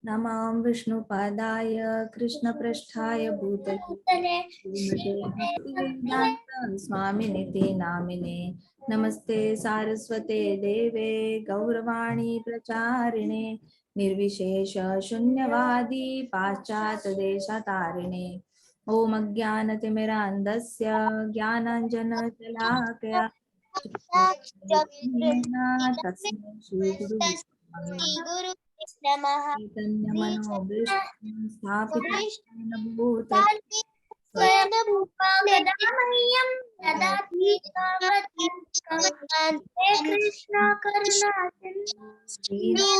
नमां विष्णुपादाय कृष्णपृष्ठाय भूतले श्रीमते भक्तिवेदान्त स्वामिनिति नामिने। नमस्ते सारस्वते देवे गौरवाणी प्रचारिणे निर्विशेष शून्यवादी पाश्चात्य देशतारिणे। ओम अज्ञानतिमिरान्धस्य ज्ञानाञ्जनशलाकया तस्मै श्रीगुरुवे श्री गुरु नमः। चैतन्यमनोभीष्टं स्थापितं भूतले स्वयं भूपागदामह्यं ददाति स्वापदान्तं। हे कृष्ण करुणा सिन्धु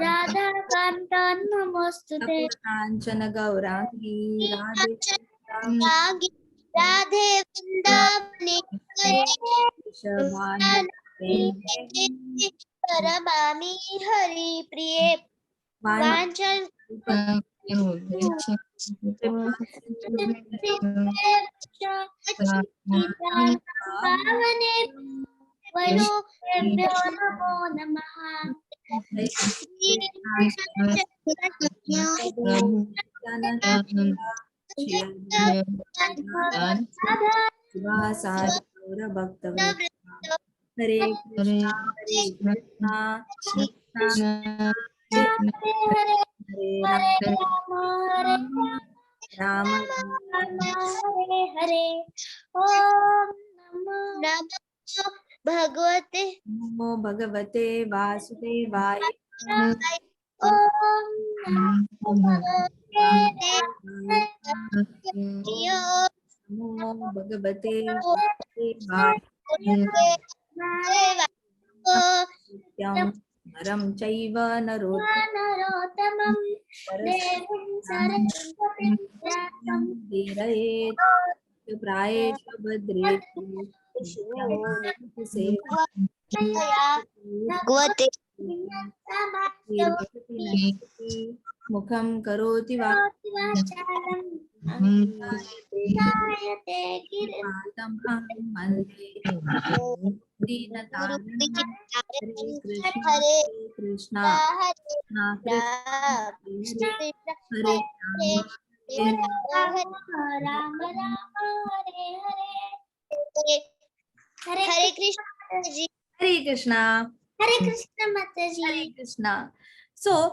राधा कांत नमोस्तुते। कांचन गौरांगी राधे राधे वृंदावनेश्वरी परमामि हरि प्रिये। वांछन पावने वैष्णवेभ्यो नमो नमः। हरे कृष्णा हरे कृष्णा हरे राम हरे हरे। ओम नमो भगवते नमो भगवते वासुदेवाय। ओम नमो नमो भगवते वासुदेवाय। सत्यं नरं चैव नरोत्तमं देवीं सरस्वतीं व्यासं धीरयेत् प्रायेष भद्रेषु भगवते मुखं करोति वाचालं जायते गिरिपादं अहं वन्दे दीनतारिणं। हरे कृष्णा हरे राम राम हरे हरे। हरे कृष्ण जी। हरे कृष्णा हरे कृष्ण माता जी। हरे कृष्णा। सो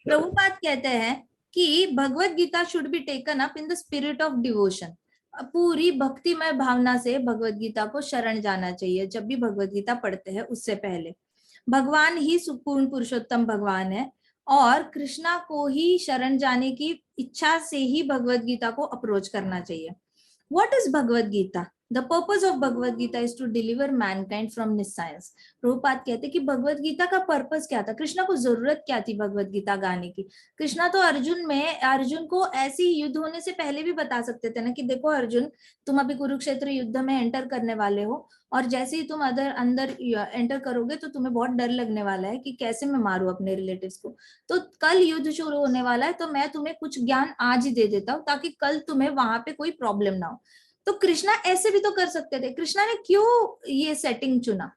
प्रभुपाद कहते हैं कि Bhagavad Gita should be taken up in the spirit of devotion. पूरी भक्तिमय भावना से भगवत गीता को शरण जाना चाहिए। जब भी भगवत गीता पढ़ते हैं उससे पहले भगवान ही पूर्ण पुरुषोत्तम भगवान है और कृष्णा को ही शरण जाने की इच्छा से ही भगवत गीता को अप्रोच करना चाहिए। What is Bhagavad Gita? The purpose of Bhagavad Gita is to deliver mankind from nescience. Prabhupada कहते कि भगवत गीता का पर्पस क्या था, कृष्णा को जरूरत क्या थी भगवत गीता गाने की। कृष्णा तो अर्जुन को ऐसी युद्ध होने से पहले भी बता सकते थे ना कि देखो अर्जुन, तुम अभी कुरुक्षेत्र युद्ध में एंटर करने वाले हो और जैसे ही तुम अंदर एंटर करोगे तो तुम्हें बहुत डर लगने वाला है कि कैसे मैं मारूं अपने रिलेटिव्स को। तो कल युद्ध शुरू होने वाला है तो मैं तुम्हें कुछ ज्ञान आज ही दे देता हूँ ताकि कल तुम्हें वहां पे कोई प्रॉब्लम ना हो। तो कृष्णा ऐसे भी तो कर सकते थे। कृष्णा ने क्यों ये सेटिंग चुना,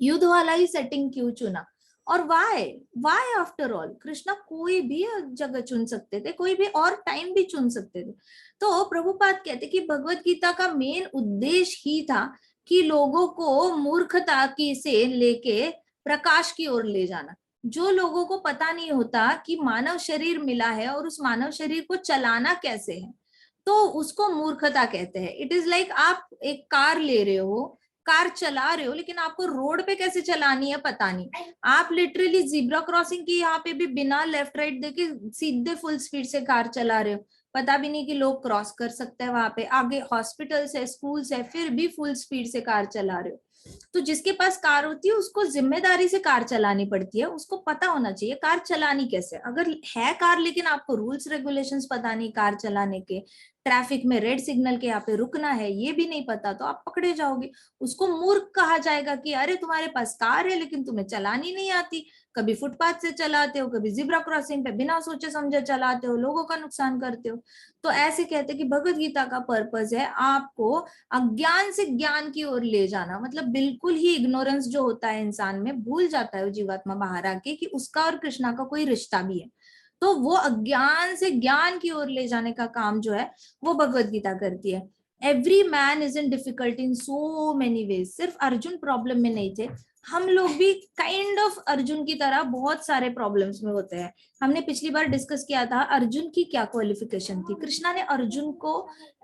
युद्ध वाला ही सेटिंग क्यों चुना? और वाई आफ्टर ऑल कृष्णा कोई भी जगह चुन सकते थे, कोई भी और टाइम भी चुन सकते थे। तो प्रभुपाद कहते कि भगवत गीता का मेन उद्देश्य ही था कि लोगों को मूर्खता की से लेके प्रकाश की ओर ले जाना। जो लोगों को पता नहीं होता कि मानव शरीर मिला है और उस मानव शरीर को चलाना कैसे है, तो उसको मूर्खता कहते हैं। इट इज लाइक आप एक कार ले रहे हो, कार चला रहे हो, लेकिन आपको रोड पे कैसे चलानी है पता नहीं। आप लिटरली जीब्रा क्रॉसिंग की यहाँ पे भी बिना लेफ्ट राइट देखे सीधे फुल स्पीड से कार चला रहे हो, पता भी नहीं कि लोग क्रॉस कर सकते हैं वहां पे, आगे हॉस्पिटल्स है, स्कूल्स है, फिर भी फुल स्पीड से कार चला रहे हो। तो जिसके पास कार होती है उसको जिम्मेदारी से कार चलानी पड़ती है, उसको पता होना चाहिए कार चलानी कैसे। अगर है कार लेकिन आपको रूल्स रेगुलेशंस पता नहीं कार चलाने के, ट्रैफिक में रेड सिग्नल के यहाँ पे रुकना है ये भी नहीं पता, तो आप पकड़े जाओगे। उसको मूर्ख कहा जाएगा कि अरे तुम्हारे पास कार है लेकिन तुम्हें चलानी नहीं आती, कभी फुटपाथ से चलाते हो, कभी जिब्रा क्रॉसिंग पे बिना सोचे समझे चलाते हो, लोगों का नुकसान करते हो। तो ऐसे कहते हैं कि भगवत गीता का पर्पस है आपको अज्ञान से ज्ञान की ओर ले जाना, मतलब बिल्कुल ही इग्नोरेंस जो होता है इंसान में, भूल जाता है वो जीवात्मा बाहर आके कि उसका और कृष्णा का कोई रिश्ता भी है। तो वो अज्ञान से ज्ञान की ओर ले जाने का काम जो है वो भगवत गीता करती है। Every man is in difficulty in so many ways. सिर्फ अर्जुन प्रॉब्लम में नहीं थे, हम लोग भी काइंड ऑफ अर्जुन की तरह बहुत सारे प्रॉब्लम्स में होते हैं। हमने पिछली बार डिस्कस किया था अर्जुन की क्या क्वालिफिकेशन थी, कृष्णा ने अर्जुन को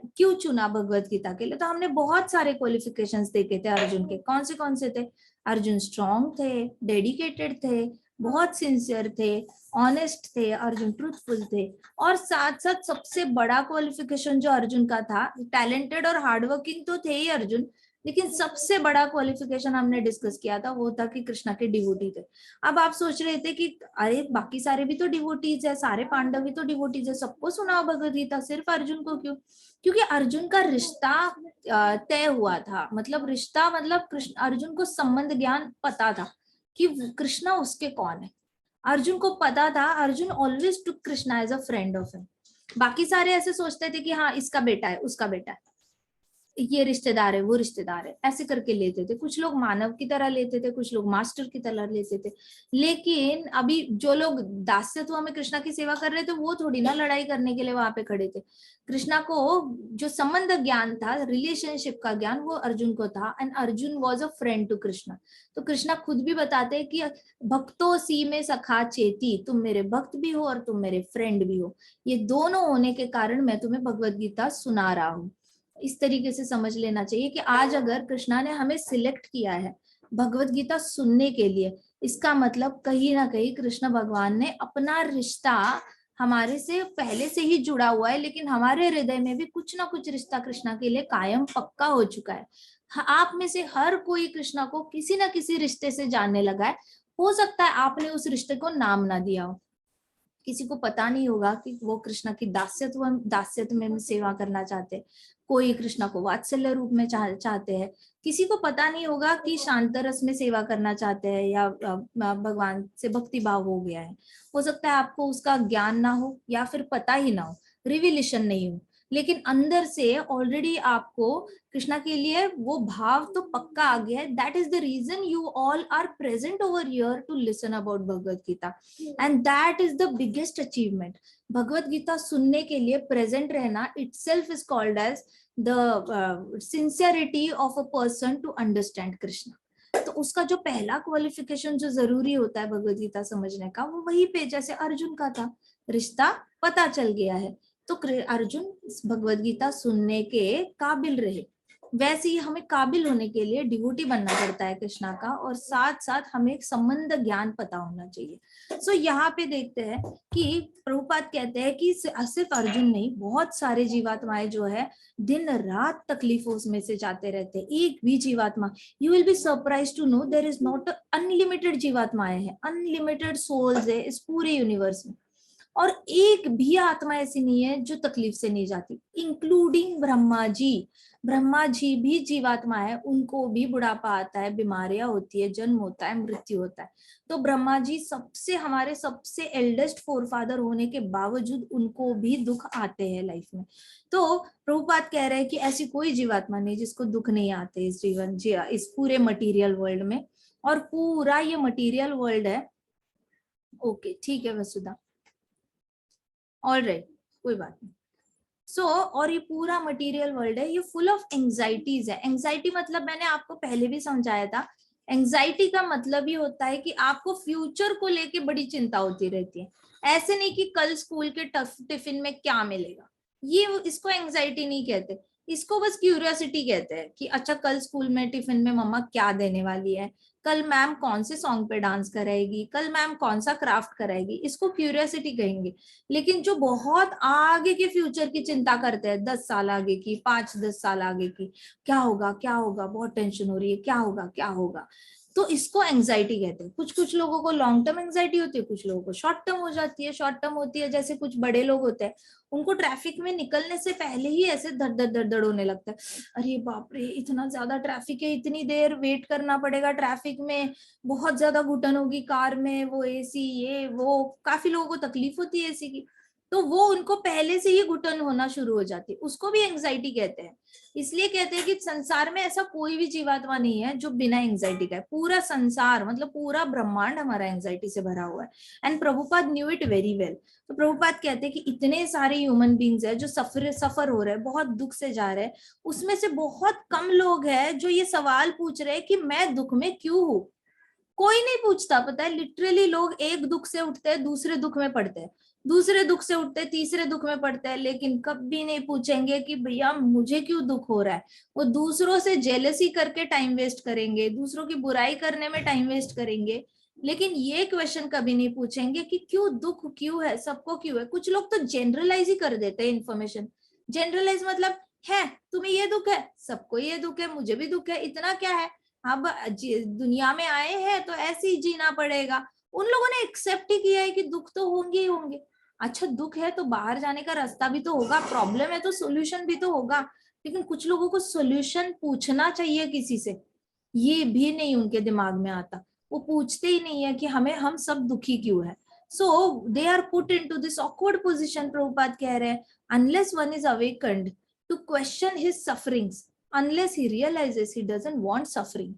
क्यों चुना भगवत गीता के लिए। तो हमने बहुत सारे क्वालिफिकेशंस देखे थे अर्जुन के। कौन से थे? अर्जुन स्ट्रॉन्ग थे, डेडिकेटेड थे, बहुत सिंसियर थे, ऑनेस्ट थे, अर्जुन ट्रूथफुल थे। और साथ साथ सबसे बड़ा क्वालिफिकेशन जो अर्जुन का था, टैलेंटेड और हार्डवर्किंग तो थे ही अर्जुन, लेकिन सबसे बड़ा क्वालिफिकेशन हमने डिस्कस किया था वो था कि कृष्णा के डिवोटी थे। अब आप सोच रहे थे कि अरे बाकी सारे भी तो डिवोटीज है, सारे पांडव भी तो डिवोटीज है, सबको सुनाओ भगवद गीता, सिर्फ अर्जुन को क्यों? क्योंकि अर्जुन का रिश्ता तय हुआ था। मतलब रिश्ता मतलब कृष्ण अर्जुन को संबंध ज्ञान पता था कि कृष्णा उसके कौन है। अर्जुन को पता था, Arjun always took Krishna as a friend of him. बाकी सारे ऐसे सोचते थे कि हाँ इसका बेटा है, उसका बेटा है, ये रिश्तेदार है, वो रिश्तेदार है, ऐसे करके लेते थे। कुछ लोग मानव की तरह लेते थे, कुछ लोग मास्टर की तरह लेते थे। लेकिन अभी जो लोग दास्यत्व में कृष्णा की सेवा कर रहे थे वो थोड़ी ना लड़ाई करने के लिए वहां पे खड़े थे। कृष्णा को जो संबंध ज्ञान था, रिलेशनशिप का ज्ञान, वो अर्जुन को था। And Arjun was a friend to Krishna. तो कृष्णा खुद भी बताते हैं कि भक्तो सी में सखा चेती, तुम मेरे भक्त भी हो और तुम मेरे फ्रेंड भी हो। ये दोनों होने के कारण मैं तुम्हें भगवद गीता सुना रहा हूँ। इस तरीके से समझ लेना चाहिए कि आज अगर कृष्णा ने हमें सिलेक्ट किया है भगवत गीता सुनने के लिए, इसका मतलब कहीं ना कहीं कृष्ण भगवान ने अपना रिश्ता हमारे से पहले से ही जुड़ा हुआ है, लेकिन हमारे हृदय में भी कुछ ना कुछ रिश्ता कृष्णा के लिए कायम पक्का हो चुका है। आप में से हर कोई कृष्णा को किसी ना किसी रिश्ते से जानने लगा है। हो सकता है आपने उस रिश्ते को नाम ना दिया हो, किसी को पता नहीं होगा कि वो कृष्णा की दास्यत्व में सेवा करना चाहते हैं, कोई कृष्णा को वात्सल्य रूप में चाहते हैं, किसी को पता नहीं होगा कि शांत रस में सेवा करना चाहते हैं या भगवान से भक्ति भाव हो गया है। हो सकता है आपको उसका ज्ञान ना हो या फिर पता ही ना हो, रिविलेशन नहीं हो, लेकिन अंदर से ऑलरेडी आपको कृष्णा के लिए वो भाव तो पक्का आ गया है। That is the reason you all are present over here to listen about Bhagavad Gita, and that is the biggest achievement. Bhagavad Gita सुनने के लिए प्रेजेंट रहना itself is called as the sincerity of a person to understand Krishna. तो उसका जो पहला qualification जो जरूरी होता है भगवत गीता समझने का, वो वही पे जैसे अर्जुन का था, रिश्ता पता चल गया है तो अर्जुन भगवत गीता सुनने के काबिल रहे। वैसे ही हमें काबिल होने के लिए डिवोटी बनना पड़ता है कृष्णा का, और साथ साथ हमें एक संबंध ज्ञान पता होना चाहिए। सो यहाँ पे देखते हैं कि प्रभुपाद कहते हैं कि सिर्फ अर्जुन नहीं, बहुत सारे जीवात्माएं जो है दिन रात तकलीफों में से जाते रहते हैं। एक भी जीवात्मा, you will be surprise to know there is not unlimited जीवात्माएं हैं, अनलिमिटेड सोल्स है इस पूरे यूनिवर्स में, और एक भी आत्मा ऐसी नहीं है जो तकलीफ से नहीं जाती, इंक्लूडिंग ब्रह्मा जी। ब्रह्मा जी भी जीवात्मा है, उनको भी बुढ़ापा आता है, बीमारियां होती है, जन्म होता है, मृत्यु होता है। तो ब्रह्मा जी सबसे हमारे सबसे एल्डेस्ट फोरफादर होने के बावजूद उनको भी दुख आते हैं लाइफ में। तो प्रभुपाद कह रहे हैं कि ऐसी कोई जीवात्मा नहीं जिसको दुख नहीं आते इस जीवन इस पूरे मटीरियल वर्ल्ड में। और पूरा ये मटीरियल वर्ल्ड है, ओके ठीक है वसुधा, ऑल राइट, कोई बात नहीं। सो और ये पूरा मटेरियल वर्ल्ड है, ये फुल ऑफ एंजाइटीज है। एंजाइटी मतलब मैंने आपको पहले भी समझाया था, एंजाइटी का मतलब ही होता है कि आपको फ्यूचर को लेके बड़ी चिंता होती रहती है। ऐसे नहीं कि कल स्कूल के टिफिन में क्या मिलेगा, ये इसको एंजाइटी नहीं कहते, इसको बस क्यूरियोसिटी कहते हैं कि अच्छा कल स्कूल में टिफिन में मम्मा क्या देने वाली है, कल मैम कौन से सॉन्ग पे डांस कराएगी, कल मैम कौन सा क्राफ्ट कराएगी, इसको क्यूरियोसिटी कहेंगे। लेकिन जो बहुत आगे के फ्यूचर की चिंता करते हैं, 10 साल आगे की, 5-10 साल आगे की, क्या होगा क्या होगा, बहुत टेंशन हो रही है, क्या होगा क्या होगा, तो इसको एंजाइटी कहते हैं। कुछ कुछ लोगों को लॉन्ग टर्म एंजाइटी होती है, कुछ लोगों को शॉर्ट टर्म हो जाती है। शॉर्ट टर्म होती है जैसे कुछ बड़े लोग होते हैं, उनको ट्रैफिक में निकलने से पहले ही ऐसे धड़ धड़ धड़ धड़ होने लगता है, अरे बाप रे इतना ज्यादा ट्रैफिक है, इतनी देर वेट करना पड़ेगा ट्रैफिक में, बहुत ज्यादा घुटन होगी कार में, वो एसी ये वो, काफी लोगों को तकलीफ होती है एसी की। तो वो उनको पहले से ही घुटन होना शुरू हो जाती है, उसको भी एंजाइटी कहते हैं। इसलिए कहते हैं कि संसार में ऐसा कोई भी जीवात्मा नहीं है जो बिना एंजाइटी का है। पूरा संसार मतलब पूरा ब्रह्मांड हमारा एंजाइटी से भरा हुआ है। And Prabhupada knew it very well. तो प्रभुपाद कहते हैं कि इतने सारे ह्यूमन बींग्स है जो सफर हो रहे हैं, बहुत दुख से जा रहे हैं, उसमें से बहुत कम लोग हैं जो ये सवाल पूछ रहे हैं कि मैं दुख में क्यों हूं। कोई नहीं पूछता, पता है, लिटरली लोग एक दुख से उठते हैं दूसरे दुख में पड़ते हैं, दूसरे दुख से उठते हैं तीसरे दुख में पड़ते हैं, लेकिन कभी नहीं पूछेंगे कि भैया मुझे क्यों दुख हो रहा है। वो दूसरों से जेलसी करके टाइम वेस्ट करेंगे, दूसरों की बुराई करने में टाइम वेस्ट करेंगे, लेकिन ये क्वेश्चन कभी नहीं पूछेंगे कि क्यों दुख क्यों है, सबको क्यों है। कुछ लोग तो जनरलाइज ही कर देते हैं इन्फॉर्मेशन। जनरलाइज मतलब है तुम्हें ये दुख है, सबको ये दुख है, मुझे भी दुख है, इतना क्या है, अब दुनिया में आए हैं तो ऐसे ही जीना पड़ेगा। उन लोगों ने एक्सेप्ट ही किया है कि दुख तो होंगे ही होंगे। अच्छा दुख है तो बाहर जाने का रास्ता भी तो होगा, प्रॉब्लम है तो सोल्यूशन भी तो होगा। लेकिन कुछ लोगों को सोल्यूशन पूछना चाहिए किसी से, ये भी नहीं उनके दिमाग में आता। वो पूछते ही नहीं है कि हम सब दुखी क्यों है। So they are put into this awkward position. Prabhupada कह रहे हैं unless one is awakened to question his sufferings, unless he realizes he doesn't want suffering,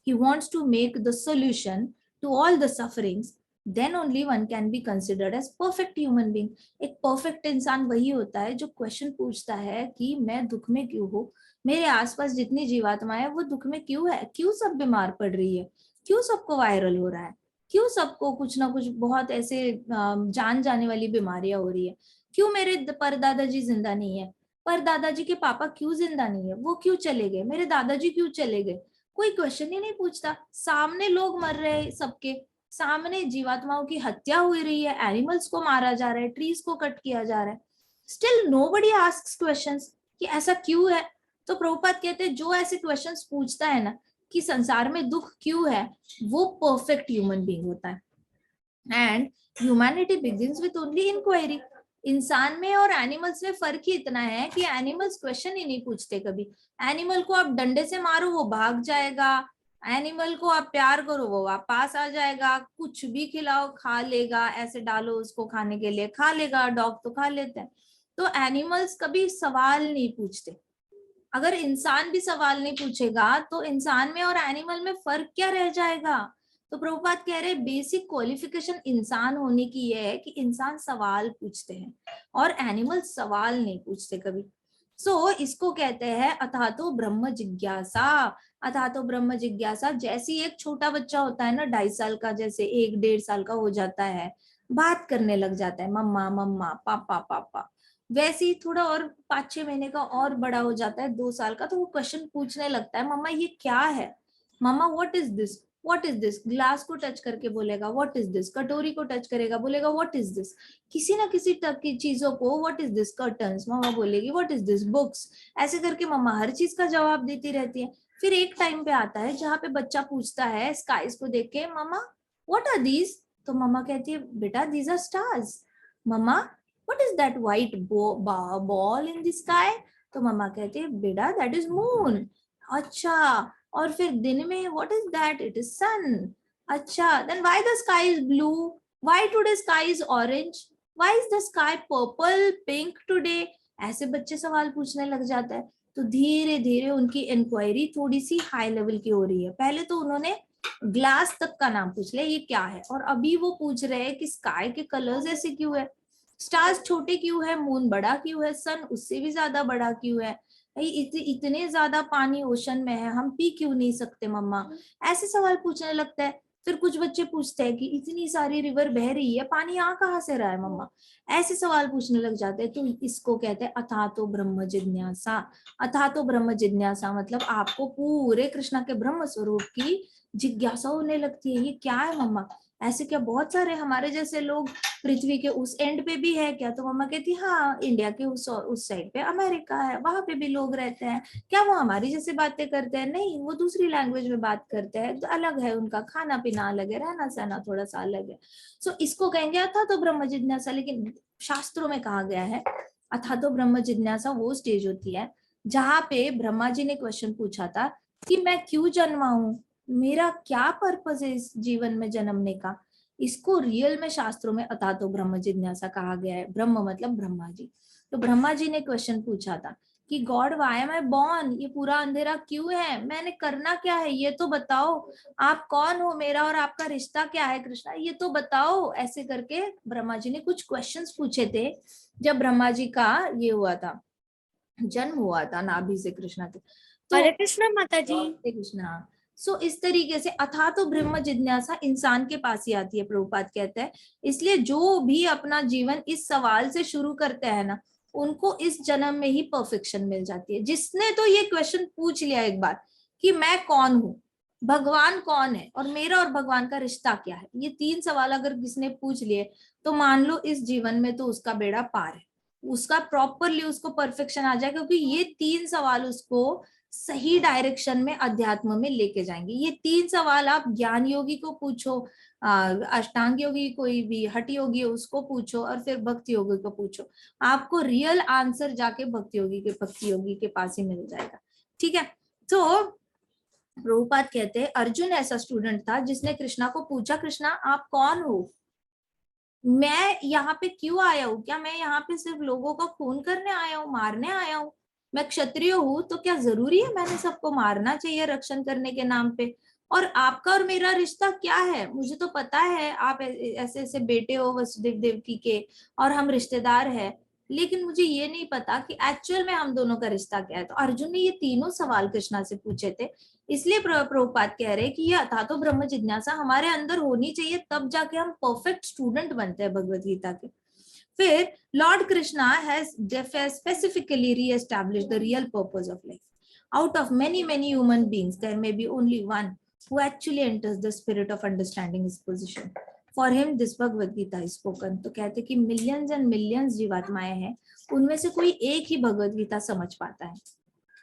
he wants to make the solution to all the sufferings, then only one can be considered as perfect human being. एक perfect इंसान वही होता है जो question पूछता है कि मैं दुख में क्यों हूँ, मेरे आसपास जितनी जीवात्मा है वो दुख में क्यों है, क्यों सब बीमार पड़ रही है, क्यों सबको वायरल हो रहा है, क्यों सबको कुछ ना कुछ बहुत ऐसे जान जाने वाली बीमारियां हो रही है, क्यों मेरे परदादाजी जिंदा नहीं है, पर दादाजी के पापा क्यों जिंदा नहीं है, वो क्यों चले गए, मेरे दादाजी क्यों चले गए। कोई क्वेश्चन ही नहीं पूछता। सामने लोग मर रहे हैं, सबके सामने जीवात्माओं की हत्या हो रही है, एनिमल्स को मारा जा रहा है, ट्रीज को कट किया जा रहा है, स्टिल नोबडी आस्क्स क्वेश्चंस कि ऐसा क्यों है। तो प्रभुपाद कहते हैं जो ऐसे क्वेश्चंस पूछता है ना कि संसार में दुख क्यों है, वो परफेक्ट ह्यूमन बीइंग होता है। And humanity begins with only inquiry. इंसान में और एनिमल्स में फर्क ही इतना है कि एनिमल्स क्वेश्चन ही नहीं पूछते कभी। एनिमल को आप डंडे से मारो वो भाग जाएगा, एनिमल को आप प्यार करो वो वापस आ जाएगा, कुछ भी खिलाओ खा लेगा, ऐसे डालो उसको खाने के लिए खा लेगा, डॉग तो खा लेते हैं। तो एनिमल्स कभी सवाल नहीं पूछते। अगर इंसान भी सवाल नहीं पूछेगा तो इंसान में और एनिमल में फर्क क्या रह जाएगा। तो प्रभुपाद कह रहे बेसिक क्वालिफिकेशन इंसान होने की यह है कि इंसान सवाल पूछते हैं और एनिमल सवाल नहीं पूछते कभी। इसको कहते हैं अथातो ब्रह्म जिज्ञासा। अथातो ब्रह्म जिज्ञासा, जैसी एक छोटा बच्चा होता है ना 2.5 साल का, जैसे 1-1.5 साल का हो जाता है, बात करने लग जाता है मम्मा मम्मा पापा पापा, वैसे ही थोड़ा और 5-6 महीने का और बड़ा हो जाता है 2 साल का, तो वो क्वेश्चन पूछने लगता है मम्मा ये क्या है, मम्मा what is this, what is this. Glass को टच करके बोलेगा व्हाट इज दिस, कटोरी को टच करेगा बोलेगा व्हाट इज दिस, किसी ना किसी तक की चीजों को व्हाट इज दिस, कर्टन्स मम्मा बोलेगी व्हाट इज दिस, बुक्स, ऐसे करके मम्मा हर चीज का जवाब देती रहती है। फिर एक टाइम पे आता है जहाँ पे बच्चा पूछता है स्काईज को देख के मम्मा व्हाट आर दीज, तो मम्मा कहती है बेटा दीज आर स्टार्स। मम्मा what is that white ball in the sky, तो मम्मा कहती है बेटा that is moon। अच्छा, और फिर दिन में what is that, it is sun। अच्छा, then why the sky is blue, why today sky is orange, why is the sky purple pink today। ऐसे बच्चे सवाल पूछने लग जाता है। तो धीरे धीरे उनकी इंक्वायरी थोड़ी सी हाई लेवल की हो रही है। पहले तो उन्होंने ग्लास तक का नाम पूछ लिया ये क्या है, और अभी वो पूछ रहे हैं कि स्काई के कलर्स ऐसे क्यों है, स्टार्स छोटे क्यों है, मून बड़ा क्यों है, सन उससे भी ज्यादा बड़ा क्यों है, इतने ज्यादा पानी ओशन में है, हम पी क्यों नहीं सकते मम्मा। ऐसे सवाल पूछने लगता है। फिर कुछ बच्चे पूछते हैं कि इतनी सारी रिवर बह रही है, पानी आ कहाँ से रहा है मम्मा, ऐसे सवाल पूछने लग जाते हैं। तो इसको कहते हैं अथातो ब्रह्म जिज्ञासा। अथातो ब्रह्म जिज्ञासा मतलब आपको पूरे कृष्णा के ब्रह्म स्वरूप की जिज्ञासा होने लगती है, ये क्या है मम्मा, ऐसे क्या बहुत सारे हमारे जैसे लोग पृथ्वी के उस एंड पे भी है क्या। तो मम्मा कहती हाँ इंडिया के उस साइड पे अमेरिका है, वहां पे भी लोग रहते हैं, क्या वो हमारी जैसे बातें करते हैं, नहीं वो दूसरी लैंग्वेज में बात करते हैं, तो अलग है उनका खाना पीना अलग है, रहना सहना थोड़ा सा अलग है। इसको कहेंगे अथा तो ब्रह्म जिज्ञासा। लेकिन शास्त्रों में कहा गया है अथा तो ब्रह्म जिज्ञासा वो स्टेज होती है जहाँ पे ब्रह्मा जी ने क्वेश्चन पूछा था कि मैं क्यों जन्मा हूँ, मेरा क्या पर्पस है इस जीवन में जन्मने का, इसको रियल में शास्त्रों में अथातो ब्रह्म जिज्ञासा कहा गया है। ब्रह्म मतलब ब्रह्मा जी। तो ब्रह्मा जी ने क्वेश्चन पूछा था कि God why am I born, ये पूरा अंधेरा क्यों है, मैंने करना क्या है ये तो बताओ, आप कौन हो, मेरा और आपका रिश्ता क्या है कृष्णा, ये तो बताओ। ऐसे करके ब्रह्मा जी ने कुछ क्वेश्चंस पूछे थे जब ब्रह्मा जी का ये हुआ था, जन्म हुआ था नाभि से कृष्णा के। तो हरे कृष्णा माता जी। हरे कृष्णा। सो इस तरीके से अथा तो ब्रह्म जिज्ञासा इंसान के पास ही आती है, प्रभुपाद कहते हैं। इसलिए जो भी अपना जीवन इस सवाल से शुरू करते हैं ना, उनको इस जन्म में ही परफेक्शन मिल जाती है। जिसने तो ये क्वेश्चन पूछ लिया एक बार कि मैं कौन हूँ, भगवान कौन है और मेरा और भगवान का रिश्ता क्या है, ये 3 सवाल अगर किसने पूछ लिए तो मान लो इस जीवन में तो उसका बेड़ा पार है, उसका प्रॉपरली उसको परफेक्शन आ जाएगा, क्योंकि ये 3 सवाल उसको सही डायरेक्शन में अध्यात्म में लेके जाएंगे। ये 3 सवाल आप ज्ञान योगी को पूछो, अष्टांग योगी, कोई भी हठ योगी उसको पूछो, और फिर भक्ति योगी को पूछो, आपको रियल आंसर जाके भक्ति योगी के पास ही मिल जाएगा। ठीक है। तो प्रभुपाद कहते हैं अर्जुन ऐसा स्टूडेंट था जिसने कृष्णा को पूछा, कृष्णा आप कौन हो, मैं यहाँ पे क्यों आया हूँ, क्या मैं यहाँ पे सिर्फ लोगों का खून करने आया हूँ, मारने आया हूँ, मैं क्षत्रिय हूँ तो क्या जरूरी है मैंने सबको मारना चाहिए रक्षण करने के नाम पे, और आपका और मेरा रिश्ता क्या है, मुझे तो पता है आप ऐसे ऐसे बेटे हो वसुदेव देवकी के और हम रिश्तेदार हैं, लेकिन मुझे ये नहीं पता कि एक्चुअल में हम दोनों का रिश्ता क्या है। तो अर्जुन ने ये तीनों सवाल कृष्णा से पूछे थे। इसलिए प्रभुपाद कह रहे हैं कि ये अथा तो ब्रह्म जिज्ञासा हमारे अंदर होनी चाहिए, तब जाके हम परफेक्ट स्टूडेंट बनते हैं भगवत गीता के। फिर Lord Krishna has specifically re-established the real purpose of life. Out of many human beings, there may be only one who actually enters the spirit of understanding his position. For him, this Bhagavad Gita is spoken. तो कहते कि millions and millions जीवात्माएं हैं, उनमें से कोई एक ही भगवत गीता समझ पाता है।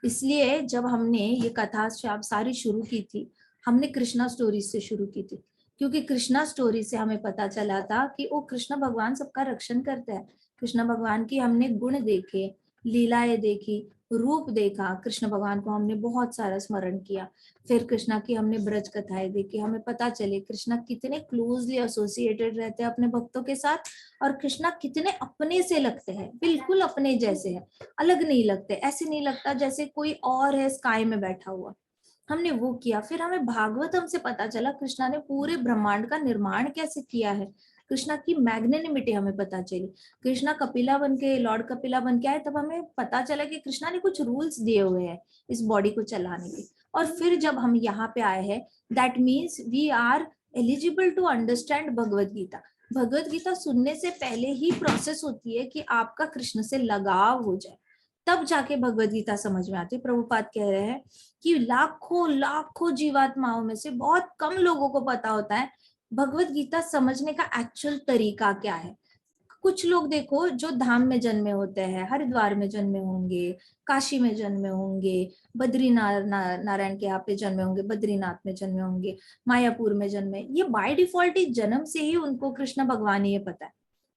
इसलिए जब हमने ये कथा सारी शुरू की थी, हमने कृष्णा स्टोरी से शुरू की थी, क्योंकि कृष्णा स्टोरी से हमें पता चला था कि वो कृष्ण भगवान सबका रक्षण करते हैं। कृष्ण भगवान की हमने गुण देखे, लीलाएं देखी, रूप देखा, कृष्ण भगवान को हमने बहुत सारा स्मरण किया। फिर कृष्णा की हमने ब्रज कथाएं देखी, हमें पता चले कृष्णा कितने क्लोजली एसोसिएटेड रहते हैं अपने भक्तों के साथ, और कृष्णा कितने अपने से लगते हैं, बिल्कुल अपने जैसे है, अलग नहीं लगते, ऐसे नहीं लगता जैसे कोई और है स्काई में बैठा हुआ। हमने वो किया। फिर हमें भागवतम से पता चला कृष्णा ने पूरे ब्रह्मांड का निर्माण कैसे किया है, कृष्णा की मैग्नेनिमिटी हमें पता चली। कृष्णा कपिला बन के, लॉर्ड कपिला बन के आए, तब हमें पता चला कि कृष्णा ने कुछ रूल्स दिए हुए हैं इस बॉडी को चलाने के। और फिर जब हम यहाँ पे आए हैं, that means we are eligible to understand Bhagavad Gita. Bhagavad Gita सुनने से पहले ही प्रोसेस होती है कि आपका कृष्ण से लगाव हो जाए, तब जाके भगवत गीता समझ में आती है। प्रभुपाद कह रहे हैं कि लाखों लाखों जीवात्माओं में से बहुत कम लोगों को पता होता है भगवत गीता समझने का एक्चुअल तरीका क्या है। कुछ लोग देखो जो धाम में जन्मे होते हैं, हरिद्वार में जन्मे होंगे, काशी में जन्मे होंगे, बद्रीनाथ नारायण के यहाँ पे जन्मे होंगे, बद्रीनाथ में जन्मे होंगे, मायापुर में जन्मे, ये बाय डिफॉल्ट ही जन्म से ही उनको कृष्ण भगवान ही ये पता है।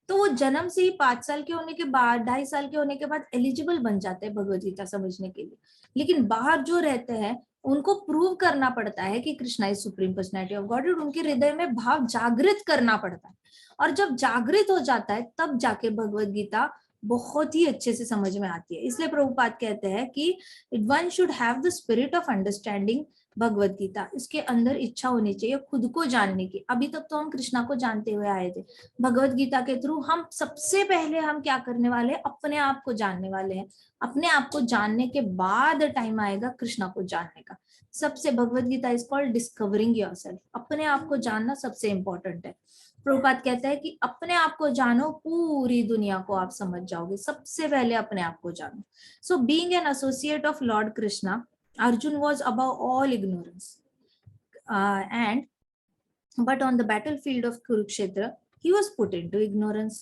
तो वो जन्म से ही 5 साल के होने के बाद, 2.5 साल के होने के बाद एलिजिबल बन जाते हैं भगवत गीता समझने के लिए। लेकिन बाहर जो रहते हैं उनको प्रूव करना पड़ता है कि Krishna is supreme personality of God, और उनके हृदय में भाव जागृत करना पड़ता है। और जब जागृत हो जाता है तब जाके भगवत गीता बहुत ही अच्छे से समझ में आती है। इसलिए प्रभुपाद कहते हैं कि one should have the spirit of understanding Bhagavad Gita. इसके अंदर इच्छा होनी चाहिए खुद को जानने की। अभी तक तो हम कृष्णा को जानते हुए आए थे, भगवत गीता के थ्रू हम सबसे पहले हम क्या करने वाले हैं, अपने आप को जानने वाले हैं। अपने आप को जानने के बाद टाइम आएगा कृष्णा को जानने का। सबसे Bhagavad Gita is called discovering yourself. अपने आप को जानना सबसे इंपॉर्टेंट है। प्रभुपाद कहता है कि अपने आप को जानो, पूरी दुनिया को आप समझ जाओगे, सबसे पहले अपने आप को जानो। So being an associate of Lord Krishna, Arjun was above all ignorance, but on the battlefield of Kurukshetra, he was put into ignorance.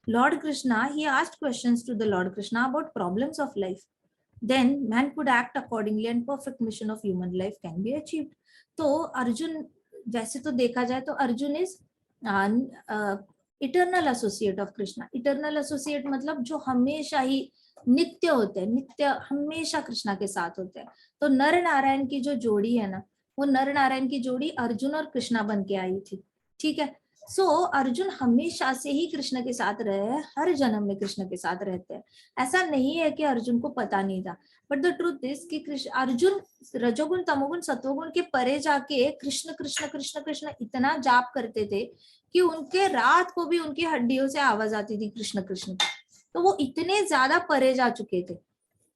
Lord Krishna, he asked questions to the Lord Krishna about problems of life. Then man could act accordingly and perfect mission of human life can be achieved. तो अर्जुन, वैसे तो देखा जाए तो Arjun is eternal associate of Krishna. Eternal associate मतलब जो हमेशा ही नित्य होते हैं, नित्य हमेशा कृष्णा के साथ होते हैं। तो नर नारायण की जो जोड़ी है ना, वो नर नारायण की जोड़ी अर्जुन और कृष्णा बन के आई थी। ठीक है। सो अर्जुन हमेशा से ही कृष्ण के साथ रहे हैं, हर जन्म में कृष्ण के साथ रहते हैं। ऐसा नहीं है कि अर्जुन को पता नहीं था, बट द ट्रूथ इज कि कृष्ण अर्जुन रजोगुण तमोगुण सत्वगुण के परे जाके कृष्ण कृष्ण कृष्ण कृष्ण इतना जाप करते थे कि उनके रात को भी उनकी हड्डियों से आवाज आती थी कृष्ण कृष्ण की। तो वो इतने ज्यादा परे जा चुके थे।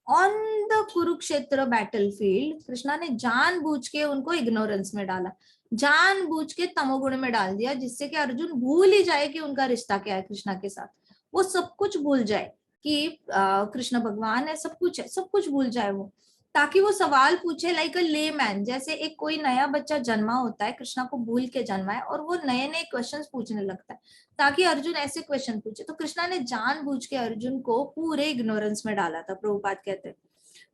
On the Kurukshetra battlefield Krishna ने जानबूझ के उनको इग्नोरेंस में डाला, जानबूझ के तमोगुण में डाल दिया, जिससे कि अर्जुन भूल ही जाए कि उनका रिश्ता क्या है कृष्णा के साथ। वो सब कुछ भूल जाए कि कृष्ण भगवान है, सब कुछ है, सब कुछ भूल जाए वो, ताकि वो सवाल पूछे लाइक अ लेमैन। जैसे एक कोई नया बच्चा जन्मा होता है, कृष्णा को भूल के जन्मा है और वो नए नए क्वेश्चंस पूछने लगता है, ताकि अर्जुन ऐसे क्वेश्चन पूछे। तो कृष्णा ने जानबूझ के अर्जुन को पूरे इग्नोरेंस में डाला था। प्रभुपाद कहते हैं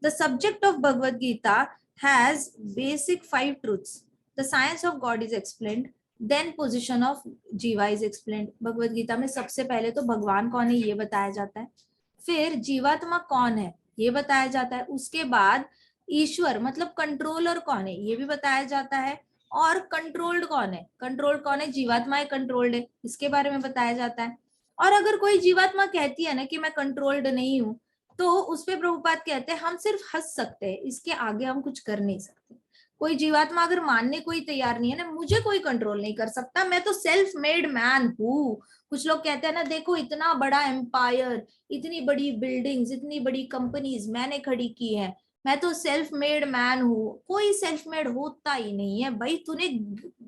the subject of Bhagavad Gita has basic 5 truths. The science of God is explained, then position of jiva is explained. Bhagavad Gita में सबसे पहले तो भगवान कौन है ये बताया जाता है, फिर जीवात्मा कौन है ये बताया जाता है, उसके बाद ईश्वर मतलब कंट्रोलर कौन है ये भी बताया जाता है, और कंट्रोल्ड कौन है, कंट्रोल्ड कौन है, जीवात्मा है कंट्रोल्ड है, इसके बारे में बताया जाता है। और अगर कोई जीवात्मा कहती है ना कि मैं कंट्रोल्ड नहीं हूं, तो उस पे प्रभुपाद कहते हैं हम सिर्फ हंस सकते हैं, इसके आगे हम कुछ कर नहीं सकते। कोई जीवात्मा अगर मानने कोई तैयार नहीं है ना, मुझे कोई कंट्रोल नहीं कर सकता, मैं तो सेल्फ मेड मैन हूँ। कुछ लोग कहते हैं ना, देखो इतना बड़ा एम्पायर, इतनी बड़ी बिल्डिंग्स, इतनी बड़ी कंपनीज मैंने खड़ी की है, मैं तो सेल्फ मेड मैन हूँ। कोई सेल्फ मेड होता ही नहीं है भाई, तूने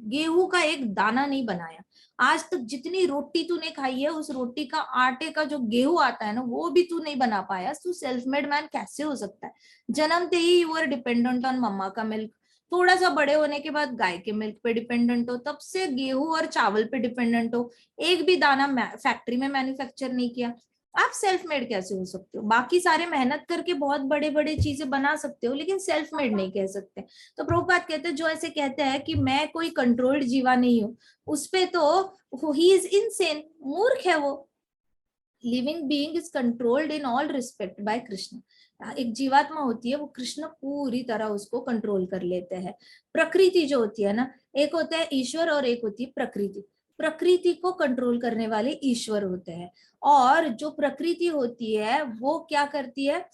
गेहूं का एक दाना नहीं बनाया, आज तक जितनी रोटी तूने खाई है उस रोटी का आटे का जो गेहूं आता है ना वो भी तू नहीं बना पाया, तू सेल्फ मेड मैन कैसे हो सकता है। जन्मते ही यू आर डिपेंडेंट ऑन मम्मा का मिल्क, थोड़ा सा बड़े होने के बाद गाय के मिल्क पे डिपेंडेंट हो, तब से गेहूं और चावल पे डिपेंडेंट हो, एक भी दाना फैक्ट्री में मैन्युफैक्चर नहीं किया। आप सेल्फ मेड कैसे हो सकते हो? बाकी सारे मेहनत करके बहुत बड़े बड़े चीजें बना सकते हो, लेकिन सेल्फ मेड नहीं कह सकते। तो प्रभुपाद कहते हैं जो ऐसे कहते हैं कि मैं कोई कंट्रोल्ड जीवा नहीं हूँ, उस पे तो ही इज इनसेन, मूर्ख है वो। Living being is controlled in all respect by Krishna. एक जीवात्मा होती है वो कृष्ण पूरी तरह उसको कंट्रोल कर लेते हैं। प्रकृति जो होती है ना, एक होता है ईश्वर और एक होती है प्रकृति। प्रकृति को कंट्रोल करने वाले ईश्वर होते हैं, और जो प्रकृति होती है वो क्या करती है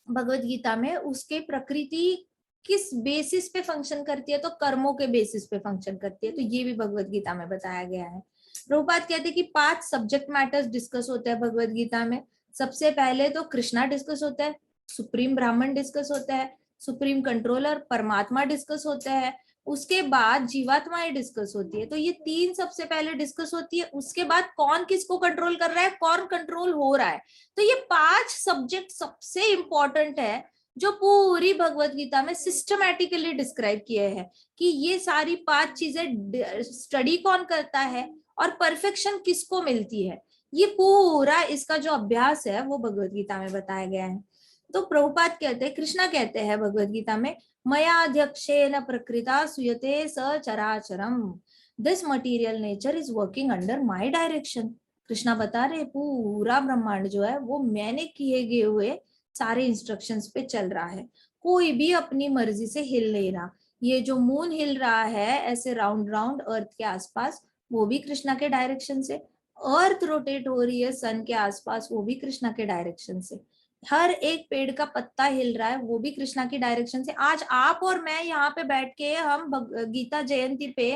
भगवत गीता में, उसके प्रकृति किस बेसिस पे फंक्शन करती है, तो कर्मों के बेसिस पे फंक्शन करती है। तो ये भी भगवत गीता में बताया गया है। प्रभुपाद कहते हैं कि 5 सब्जेक्ट मैटर्स डिस्कस होते हैं भगवत गीता में। सबसे पहले तो कृष्णा डिस्कस होता है, सुप्रीम ब्राह्मण डिस्कस होता है, सुप्रीम कंट्रोलर परमात्मा डिस्कस होता है, उसके बाद जीवात्माएं डिस्कस होती है। तो ये 3 सबसे पहले डिस्कस होती है, उसके बाद कौन किसको कंट्रोल कर रहा है, कौन कंट्रोल हो रहा है। तो ये 5 सब्जेक्ट सबसे इंपॉर्टेंट है, जो पूरी भगवत गीता में सिस्टमैटिकली डिस्क्राइब किए हैं कि ये सारी 5 चीजें स्टडी कौन करता है और परफेक्शन किसको मिलती है। ये पूरा इसका जो अभ्यास है वो भगवत गीता में बताया गया है। तो प्रभुपाद कहते हैं, कृष्णा कहते हैं भगवत गीता में, मया अध्यक्षेन प्रकृता सुयते सचराचरम, this material nature is working under my direction. Krishna बता रहे पूरा ब्रह्मांड जो है वो मैंने किए गए हुए सारे इंस्ट्रक्शंस पे चल रहा है, कोई भी अपनी मर्जी से हिल नहीं रहा। ये जो मून हिल रहा है ऐसे राउंड राउंड अर्थ के आसपास, वो भी कृष्णा के डायरेक्शन से। अर्थ रोटेट हो रही है सन के आसपास, वो भी कृष्णा के डायरेक्शन से। हर एक पेड़ का पत्ता हिल रहा है, वो भी कृष्णा की डायरेक्शन से। आज आप और मैं यहाँ पे बैठ के हम गीता जयंती पे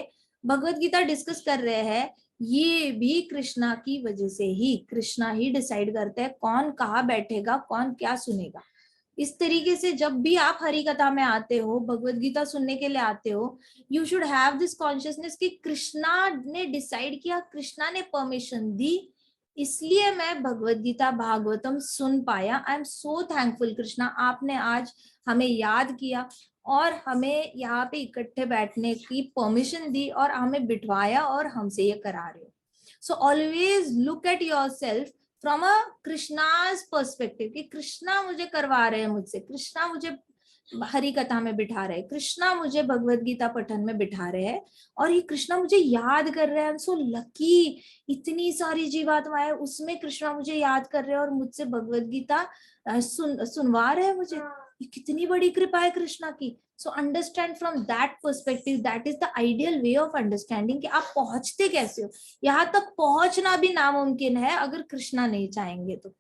भगवत गीता डिस्कस कर रहे हैं, ये भी कृष्णा की वजह से ही। कृष्णा ही डिसाइड करते हैं कौन कहाँ बैठेगा, कौन क्या सुनेगा। इस तरीके से जब भी आप हरि कथा में आते हो, भगवत गीता सुनने के लिए आते हो, you should have this consciousness कि कृष्णा ने डिसाइड किया, कृष्णा ने परमिशन दी, इसलिए मैं भगवत गीता भागवतम सुन पाया। I am so thankful Krishna, आपने आज हमें याद किया और हमें यहाँ पे इकट्ठे बैठने की परमिशन दी और हमें बिठवाया और हमसे ये करा रहे हो। So always look at your self from a Krishna's perspective कि कृष्णा मुझे करवा रहे हैं मुझसे, कृष्णा मुझे हरि कथा में बिठा रहे हैं, कृष्णा मुझे भगवत गीता पठन में बिठा रहे हैं, और ये कृष्णा मुझे याद कर रहे हैं। आई एम सो लकी, इतनी सारी जीवात्माएं उसमें कृष्णा मुझे याद कर रहे हैं और मुझसे भगवत गीता सुनवा रहे हैं मुझे। ये कितनी बड़ी कृपा है कृष्णा की। So understand from that perspective, that is the ideal way of understanding कि आप पहुंचते कैसे हो। यहाँ तक पहुंचना भी नामुमकिन है अगर कृष्णा नहीं चाहेंगे तो।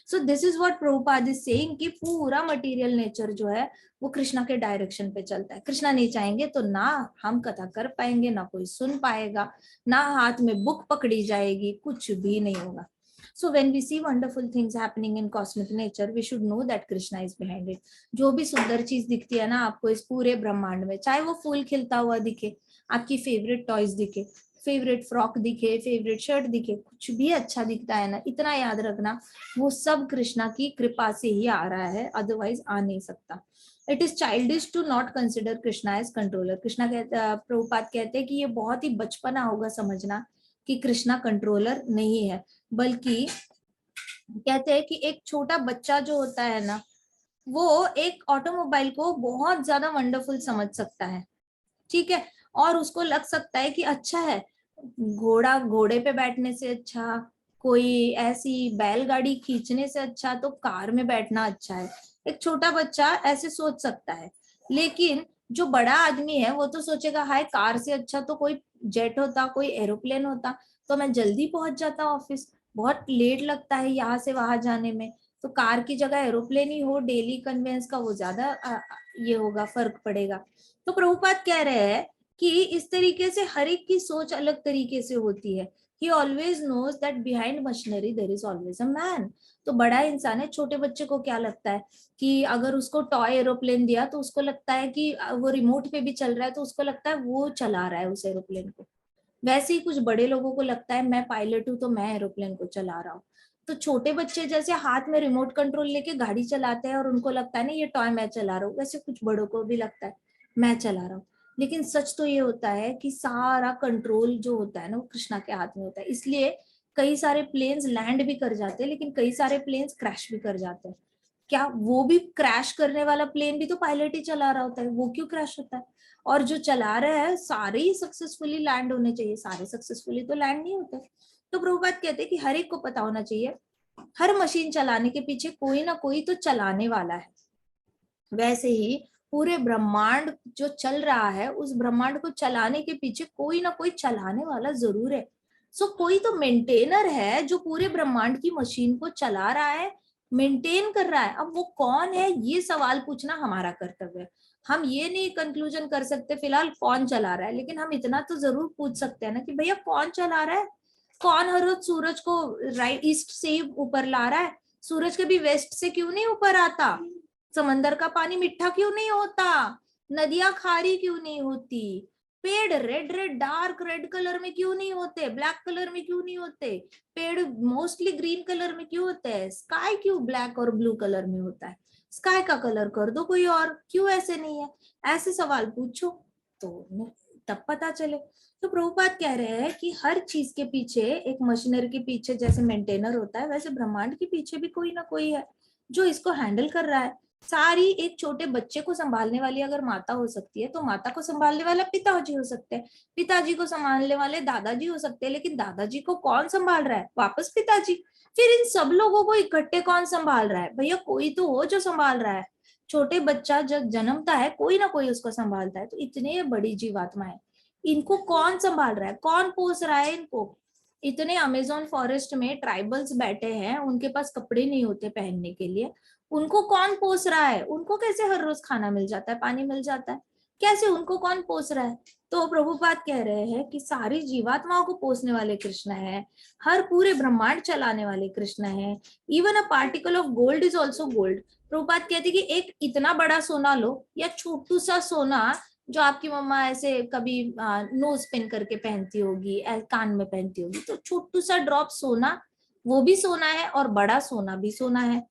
So this is what Prabhupada is saying कि पूरा मटेरियल नेचर जो है वो कृष्णा के डायरेक्शन पे चलता है। कृष्णा नहीं चाहेंगे तो ना हम कथा कर पाएंगे, ना कोई सुन पाएगा, ना हाथ में बुक पकड़ी जाएगी, कुछ भी नहीं होगा। So when we see wonderful things happening in cosmic nature, we should know that Krishna is behind it. जो भी सुंदर चीज दिखती है ना आपको इस पूरे ब्रह्मांड में, चाहे वो फूल खिलता हुआ दिखे, आपकी फेवरेट टॉयज दिखे, फेवरेट फ्रॉक दिखे, फेवरेट शर्ट दिखे, कुछ भी अच्छा दिखता है ना, इतना याद रखना वो सब कृष्णा की कृपा से ही आ रहा है, अदरवाइज आ नहीं सकता। It is childish to not consider Krishna as controller. Krishna Prabhupada कहते हैं कि ये बहुत ही बचपना होगा समझना कि कृष्णा कंट्रोलर नहीं है, बल्कि कहते हैं कि एक छोटा बच्चा जो होता है ना वो एक ऑटोमोबाइल को बहुत ज्यादा वंडरफुल समझ सकता है, ठीक है, और उसको लग सकता है कि अच्छा है, घोड़ा घोड़े पे बैठने से अच्छा, कोई ऐसी बैलगाड़ी खींचने से अच्छा तो कार में बैठना अच्छा है। एक छोटा बच्चा ऐसे सोच सकता है, लेकिन जो बड़ा आदमी है वो तो सोचेगा हाय कार से अच्छा तो कोई जेट होता, कोई एरोप्लेन होता तो मैं जल्दी पहुंच जाता ऑफिस, बहुत लेट लगता है यहाँ से वहां जाने में, तो कार की जगह एरोप्लेन ही हो, डेली कन्वेंस का वो ज्यादा ये होगा, फर्क पड़ेगा। तो प्रभुपाद कह रहे हैं कि इस तरीके से हर एक की सोच अलग तरीके से होती है। He always knows that behind machinery there is always a man. तो बड़ा इंसान है, छोटे बच्चे को क्या लगता है कि अगर उसको टॉय एरोप्लेन दिया तो उसको लगता है कि वो रिमोट पे भी चल रहा है तो उसको लगता है वो चला रहा है उस एरोप्लेन को। वैसे ही कुछ बड़े लोगों को लगता है मैं पायलट हूँ तो मैं एरोप्लेन को चला रहा हूँ। तो छोटे बच्चे जैसे हाथ में रिमोट कंट्रोल लेके गाड़ी चलाते हैं और उनको लगता है ना ये टॉय मैं चला रहा हूँ, वैसे कुछ बड़ों को भी लगता है मैं चला रहा हूँ। लेकिन सच तो ये होता है कि सारा कंट्रोल जो होता है ना वो कृष्णा के हाथ में होता है। इसलिए कई सारे प्लेन्स लैंड भी कर जाते हैं, लेकिन कई सारे प्लेन्स क्रैश भी कर जाते हैं। क्या वो भी क्रैश करने वाला प्लेन भी तो पायलट ही चला रहा होता है, वो क्यों क्रैश होता है? और जो चला रहा है सारे ही सक्सेसफुली लैंड होने चाहिए, सारे सक्सेसफुली तो लैंड नहीं होते। तो प्रभुपाद कहते हैं कि हर एक को पता होना चाहिए हर मशीन चलाने के पीछे कोई ना कोई तो चलाने वाला है। वैसे ही पूरे ब्रह्मांड जो चल रहा है उस ब्रह्मांड को चलाने के पीछे कोई ना कोई चलाने वाला जरूर है। सो कोई तो मेंटेनर है जो पूरे ब्रह्मांड की मशीन को चला रहा है, मेंटेन कर रहा है। अब वो कौन है ये सवाल पूछना हमारा कर्तव्य है। हम ये नहीं कंक्लूजन कर सकते फिलहाल कौन चला रहा है, लेकिन हम इतना तो जरूर पूछ सकते हैं ना कि भैया कौन चला रहा है, कौन हर रोज सूरज को राइट ईस्ट से ही ऊपर ला रहा है, सूरज कभी वेस्ट से क्यों नहीं ऊपर आता, समंदर का पानी मीठा क्यों नहीं होता, नदियां खारी क्यों नहीं होती, पेड़ red red dark red colour में क्यों नहीं होते, ब्लैक कलर में क्यों नहीं होते, पेड़ मोस्टली ग्रीन कलर में क्यों होते हैं, स्काई क्यों ब्लैक और ब्लू कलर में होता है, स्काई का कलर कर दो कोई और, क्यों ऐसे नहीं है, ऐसे सवाल पूछो तो तब पता चले। तो प्रभुपाद कह रहे हैं कि हर चीज के पीछे एक मशीनरी के पीछे जैसे मेंटेनर होता है वैसे ब्रह्मांड के पीछे भी कोई ना कोई है जो इसको हैंडल कर रहा है। सारी एक छोटे बच्चे को संभालने वाली अगर माता हो सकती है तो माता को संभालने वाला पिताजी हो सकते हैं, पिताजी को संभालने वाले दादाजी हो सकते हैं, लेकिन दादाजी को कौन संभाल रहा है, वापस पिताजी। फिर इन सब लोगों को इकट्ठे कौन संभाल रहा है, भैया कोई तो हो जो संभाल रहा है। छोटे बच्चा जब जन्मता है कोई ना कोई उसको संभालता है, तो इतने बड़ी जीवात्माएं इनको कौन संभाल रहा है, कौन पोस रहा है इनको। इतने अमेजोन फॉरेस्ट में ट्राइबल्स बैठे हैं, उनके पास कपड़े नहीं होते पहनने के लिए, उनको कौन पोस रहा है, उनको कैसे हर रोज खाना मिल जाता है, पानी मिल जाता है, कैसे उनको कौन पोस रहा है। तो प्रभुपाद कह रहे हैं कि सारी जीवात्माओं को पोसने वाले कृष्ण है, हर पूरे ब्रह्मांड चलाने वाले कृष्ण है। Even a particle of gold is also gold. Prabhupada कहते कि एक इतना बड़ा सोना लो या छोटू सा सोना जो आपकी मम्मा ऐसे कभी नोज पिन करके पहनती होगी, कान में पहनती होगी, तो छोटू सा ड्रॉप सोना वो भी सोना है और बड़ा सोना भी सोना है।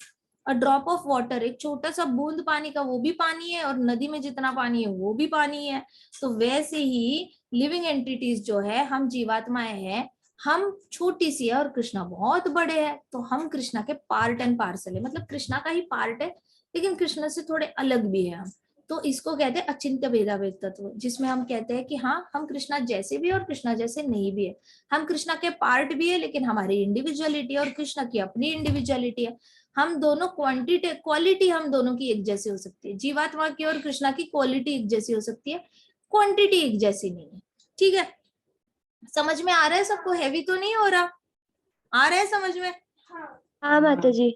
अ ड्रॉप ऑफ वाटर, एक छोटा सा बूंद पानी का वो भी पानी है, और नदी में जितना पानी है वो भी पानी है। तो वैसे ही लिविंग एंटिटीज जो है, हम जीवात्माएं हैं, हम छोटी सी है और कृष्णा बहुत बड़े हैं, तो हम कृष्णा के पार्ट एंड पार्सल है, मतलब कृष्णा का ही पार्ट है लेकिन कृष्णा से थोड़े अलग भी है हम। तो इसको कहते हैं अचिंत्य भेदाभेद तत्व, जिसमें हम कहते हैं कि हाँ हम कृष्णा जैसे भी और कृष्णा जैसे नहीं भी है। हम कृष्णा के पार्ट भी है लेकिन हमारी इंडिविजुअलिटी और कृष्णा की अपनी इंडिविजुअलिटी है। हम दोनों क्वांटिटी क्वालिटी हम दोनों की एक जैसी हो सकती है, जीवात्मा की और कृष्णा की क्वालिटी एक जैसी हो सकती है, क्वांटिटी एक जैसी नहीं है। ठीक है, समझ में आ रहा है सबको? हैवी तो नहीं हो रहा? आ रहा है समझ में? हाँ माता जी।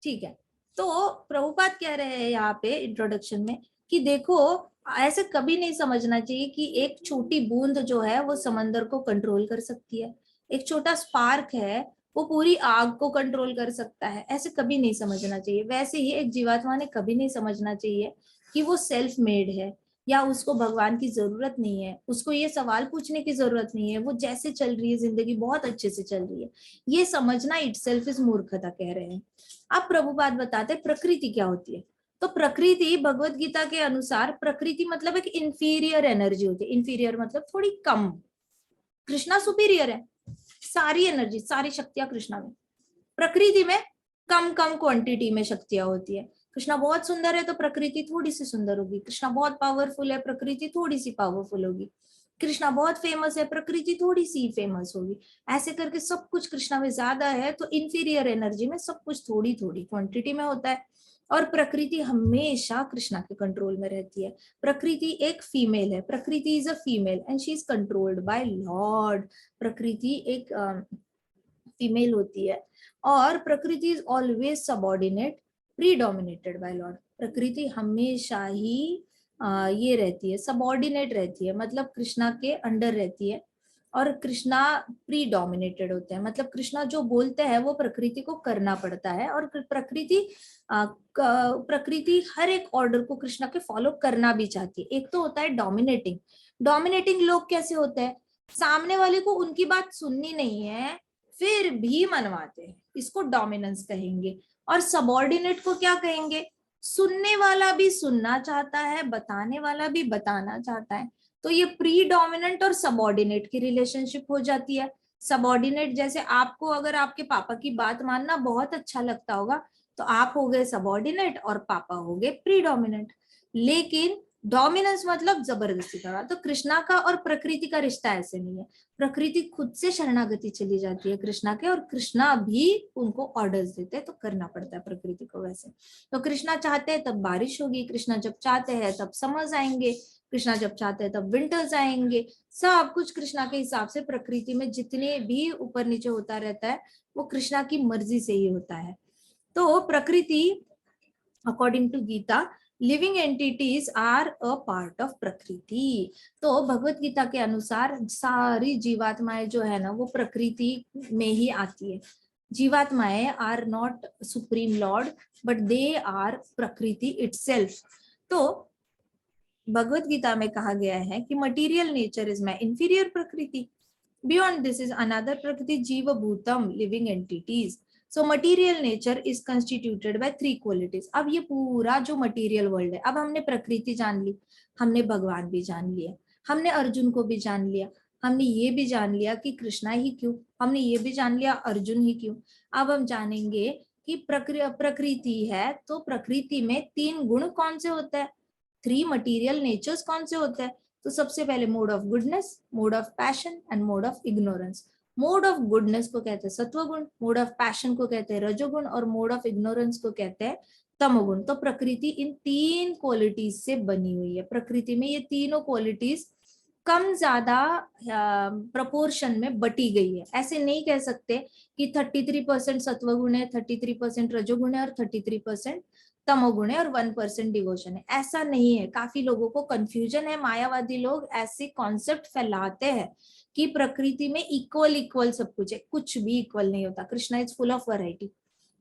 ठीक है, तो प्रभुपाद कह रहे हैं यहाँ पे इंट्रोडक्शन में कि देखो, ऐसे कभी नहीं समझना चाहिए कि एक छोटी बूंद जो है वो समंदर को कंट्रोल कर सकती है, एक छोटा स्पार्क है वो पूरी आग को कंट्रोल कर सकता है, ऐसे कभी नहीं समझना चाहिए। वैसे ही एक जीवात्मा ने कभी नहीं समझना चाहिए कि वो सेल्फ मेड है या उसको भगवान की जरूरत नहीं है, उसको ये सवाल पूछने की जरूरत नहीं है, वो जैसे चल रही है जिंदगी बहुत अच्छे से चल रही है, ये समझना इटसेल्फ इज मूर्खता कह रहे हैं। अब प्रभुपाद बताते प्रकृति क्या होती है। तो प्रकृति भगवत गीता के अनुसार प्रकृति मतलब एक इंफीरियर एनर्जी होती है। इंफीरियर मतलब थोड़ी कम, कृष्णा सुपीरियर है, सारी एनर्जी सारी शक्तियां कृष्णा में, प्रकृति में कम कम क्वांटिटी में शक्तियां होती है। कृष्णा बहुत सुंदर है तो प्रकृति थोड़ी सी सुंदर होगी, कृष्णा बहुत पावरफुल है प्रकृति थोड़ी सी पावरफुल होगी, कृष्णा बहुत फेमस है प्रकृति थोड़ी सी फेमस होगी। ऐसे करके सब कुछ कृष्णा में ज्यादा है तो इंफीरियर एनर्जी में सब कुछ थोड़ी थोड़ी क्वांटिटी में होता है। और प्रकृति हमेशा कृष्णा के कंट्रोल में रहती है। प्रकृति एक फीमेल है, prakriti is a female and she is controlled by Lord. प्रकृति एक फीमेल होती है और prakriti is always subordinate predominated by Lord. प्रकृति हमेशा ही ये रहती है, सबऑर्डिनेट रहती है, मतलब कृष्णा के अंडर रहती है और कृष्णा प्रीडोमिनेटेड होते हैं, मतलब कृष्णा जो बोलते हैं वो प्रकृति को करना पड़ता है और प्रकृति हर एक ऑर्डर को कृष्णा के फॉलो करना भी चाहती है। एक तो होता है डोमिनेटिंग। डोमिनेटिंग लोग कैसे होते हैं? सामने वाले को उनकी बात सुननी नहीं है फिर भी मनवाते हैं, इसको डोमिनेंस कहेंगे। और सबऑर्डिनेट को क्या कहेंगे? सुनने वाला भी सुनना चाहता है, बताने वाला भी बताना चाहता है। तो ये प्री डोमिनेंट और सबऑर्डिनेट की रिलेशनशिप हो जाती है। सबऑर्डिनेट जैसे आपको अगर आपके पापा की बात मानना बहुत अच्छा लगता होगा तो आप हो गए सबऑर्डिनेट और पापा हो गए प्री डोमिनेंट। लेकिन डोमिनेंस मतलब जबरदस्ती करना। तो कृष्णा का और प्रकृति का रिश्ता ऐसे नहीं है, प्रकृति खुद से शरणागति चली जाती है कृष्णा के और कृष्णा भी उनको ऑर्डर्स देते हैं तो करना पड़ता है प्रकृति को। वैसे तो कृष्णा चाहते हैं तब बारिश होगी, कृष्णा जब चाहते हैं तब समर्स आएंगे, कृष्णा जब चाहते हैं तब विंटर्स आएंगे। सब कुछ कृष्णा के हिसाब से प्रकृति में जितने भी ऊपर नीचे होता रहता है वो कृष्णा की मर्जी से ही होता है। तो prakriti according to Gita living entities are a part of prakriti. तो भगवत गीता के अनुसार सारी जीवात्माएं जो है ना वो प्रकृति में ही आती है। जीवात्माएं are not Supreme Lord but they are prakriti itself. तो भगवत गीता में कहा गया है कि material nature is my inferior prakriti, beyond this is another prakriti jiva bhutam living entities. So material nature is constituted by 3 qualities. अब ये पूरा जो मटीरियल वर्ल्ड है, अब हमने प्रकृति जान ली, हमने भगवान भी जान लिया, हमने अर्जुन को भी जान लिया, हमने ये भी जान लिया कि कृष्णा ही क्यों, हमने ये भी जान लिया अर्जुन ही क्यों। अब हम जानेंगे कि प्रकृति है तो प्रकृति में 3 गुण कौन से होते हैं, 3 मटीरियल नेचर्स कौन से होते हैं। तो सबसे पहले mode of goodness, mode of passion and mode of ignorance. Mode of goodness को कहते हैं सत्वगुण, मोड ऑफ पैशन को कहते हैं रजोगुण और मोड ऑफ इग्नोरेंस को कहते हैं तमोगुण। तो प्रकृति इन 3 क्वालिटीज से बनी हुई है। प्रकृति में ये तीनों क्वालिटीज कम ज्यादा प्रपोर्शन में बटी गई है। ऐसे नहीं कह सकते कि 33% सत्वगुण है, 33% रजोगुण है और 33% तमोगुण है और 1% डिवोशन है, ऐसा नहीं है। काफी लोगों को कंफ्यूजन है, मायावादी लोग ऐसे कॉन्सेप्ट फैलाते हैं कि प्रकृति में इक्वल इक्वल सब कुछ है, कुछ भी इक्वल नहीं होता। Krishna is full of variety.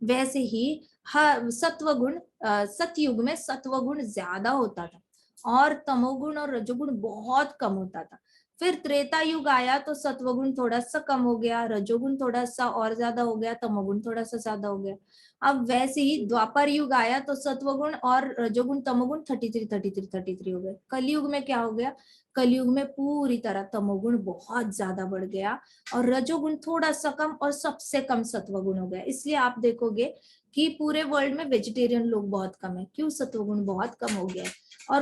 वैसे ही सत्वगुण सतयुग में सत्वगुण ज्यादा होता था और तमोगुण और रजोगुण बहुत कम होता था। फिर त्रेता युग आया तो सत्वगुण थोड़ा सा कम हो गया, रजोगुण थोड़ा सा और ज्यादा हो गया, तमोगुण थोड़ा सा ज्यादा हो गया। अब वैसे ही द्वापर युग आया तो सत्वगुण और रजोगुण तमोगुण 33 हो गए। कलयुग में क्या हो गया, कलयुग में पूरी तरह तमोगुण बहुत ज्यादा बढ़ गया और रजोगुण थोड़ा सा कम और सबसे कम सत्वगुण हो गया। इसलिए आप देखोगे कि पूरे वर्ल्ड में वेजिटेरियन लोग बहुत कम है, क्यों? सत्वगुण बहुत कम हो गया है। और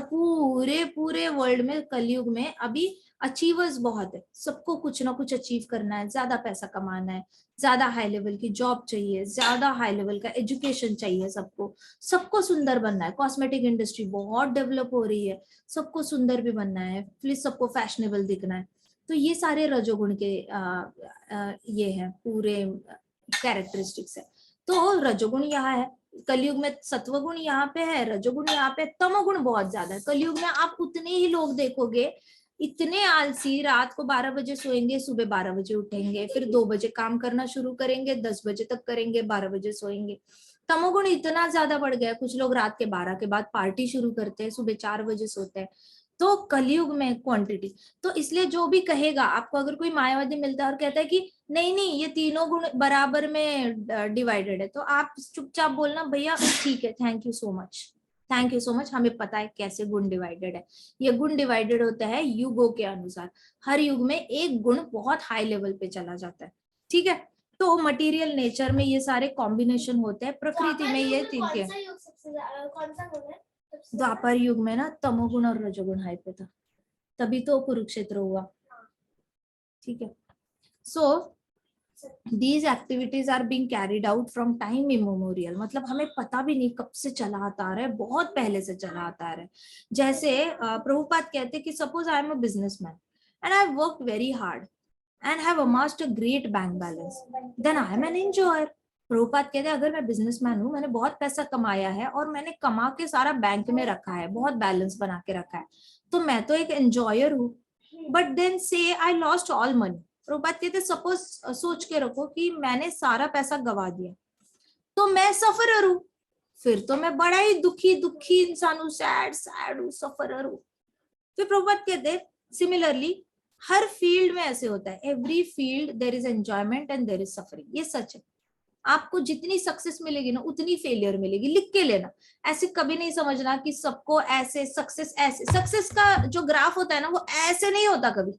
पूरे वर्ल्ड में कलयुग में अभी अचीवर्स बहुत है, सबको कुछ ना कुछ अचीव करना है, ज्यादा पैसा कमाना है, ज्यादा हाई लेवल की जॉब चाहिए, ज्यादा हाई लेवल का एजुकेशन चाहिए, सबको सबको सुंदर बनना है। कॉस्मेटिक इंडस्ट्री बहुत डेवलप हो रही है, सबको सुंदर भी बनना है, प्लीज सबको फैशनेबल दिखना है। तो ये सारे रजोगुण के ये है पूरे कैरेक्टरिस्टिक्स है। तो रजोगुण यहाँ है, कलयुग में सत्वगुण यहाँ पे है, रजोगुण यहाँ पे, तमोगुण बहुत ज्यादा है। कलयुग में आप उतने ही लोग देखोगे इतने आलसी, रात को 12 बजे सोएंगे, सुबह 12 बजे उठेंगे, फिर 2 बजे काम करना शुरू करेंगे, 10 बजे तक करेंगे, 12 बजे सोएंगे। तमोगुण इतना ज्यादा बढ़ गया है, कुछ लोग रात के 12 के बाद पार्टी शुरू करते हैं, सुबह 4 बजे सोते हैं। तो कलयुग में क्वांटिटी, तो इसलिए जो भी कहेगा आपको, अगर कोई मायावादी मिलता है और कहता है कि नहीं नहीं ये तीनों गुण बराबर में डिवाइडेड है, तो आप चुपचाप बोलना भैया ठीक है, thank you so much, thank you so much, हमें पता है कैसे गुण डिवाइडेड है। ये गुण डिवाइडेड होता है युगों के अनुसार, हर युग में एक गुण बहुत हाई लेवल पे चला जाता है, ठीक है। तो मटेरियल नेचर में ये सारे कॉम्बिनेशन होते हैं, प्रकृति में ये तीन के। कौन सा गुण है? द्वापर युग में ना तमोगुण और रजोगुण हाई पे था, तभी तो कुरुक्षेत्र हुआ, ठीक है। सो these activities are being carried out from time immemorial, मतलब हमें पता भी नहीं कब से चला आता आ रहा है, बहुत पहले से चला आता आ रहा है। जैसे प्रभुपाद कहते हैं कि suppose I am a businessman and I have worked very hard and have amassed a great bank balance, then I am an enjoyer. Prabhupada कहते हैं अगर मैं बिजनेसमैन हूँ, मैंने बहुत पैसा कमाया है और मैंने कमा के सारा बैंक में रखा है, बहुत बैलेंस बना के रखा है, तो मैं तो एक एंजॉयर हूँ। बट देन से I lost all money, Prabhupada कहते हैं सपोज सोच के रखो कि मैंने सारा पैसा गवा दिया, तो मैं सफरर हूँ, फिर तो मैं बड़ा ही दुखी दुखी इंसान हूँ, सैड सैड हूँ, सफरर हूँ। फिर प्रभुपाद कहते हैं सिमिलरली हर फील्ड में ऐसे होता है, every field there is enjoyment and there is suffering, ये सच है। आपको जितनी सक्सेस मिलेगी ना उतनी फेलियर मिलेगी, लिख के लेना। ऐसे कभी नहीं समझना कि सबको ऐसे सक्सेस, ऐसे सक्सेस का जो ग्राफ होता है ना वो ऐसे नहीं होता कभी।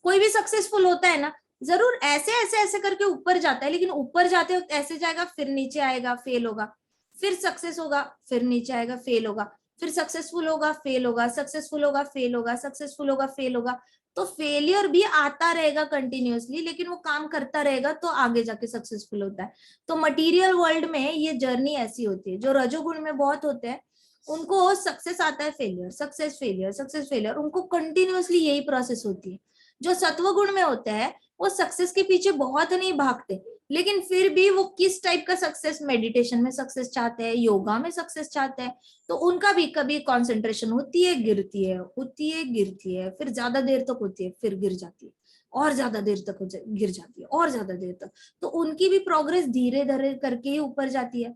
कोई भी सक्सेसफुल होता है ना जरूर ऐसे ऐसे ऐसे करके ऊपर जाता है, लेकिन ऊपर जाते वक्त ऐसे जाएगा, फिर नीचे आएगा, फेल होगा, फिर सक्सेस होगा, फिर नीचे आएगा, फेल होगा, फिर सक्सेसफुल होगा, फेल होगा, सक्सेसफुल होगा, फेल होगा, सक्सेसफुल होगा, फेल होगा। तो फेलियर भी आता रहेगा कंटिन्यूअसली, लेकिन वो काम करता रहेगा तो आगे जाके सक्सेसफुल होता है। तो मटेरियल वर्ल्ड में ये जर्नी ऐसी होती है। जो रजोगुण में बहुत होते हैं उनको सक्सेस आता है, failure, success, failure, success, failure, उनको कंटिन्यूअसली यही प्रोसेस होती है। जो सत्वगुण में होते हैं वो सक्सेस के पीछे बहुत नहीं भागते, लेकिन फिर भी वो किस टाइप का सक्सेस, मेडिटेशन में सक्सेस चाहते हैं, योगा में सक्सेस चाहते हैं, तो उनका भी कभी कंसंट्रेशन होती है, गिरती है, होती है, गिरती है, फिर ज्यादा देर तक होती है, फिर गिर जाती है, और ज्यादा देर तक गिर जाती है, और ज्यादा देर तक। तो उनकी भी प्रोग्रेस धीरे धीरे करके ही ऊपर जाती है।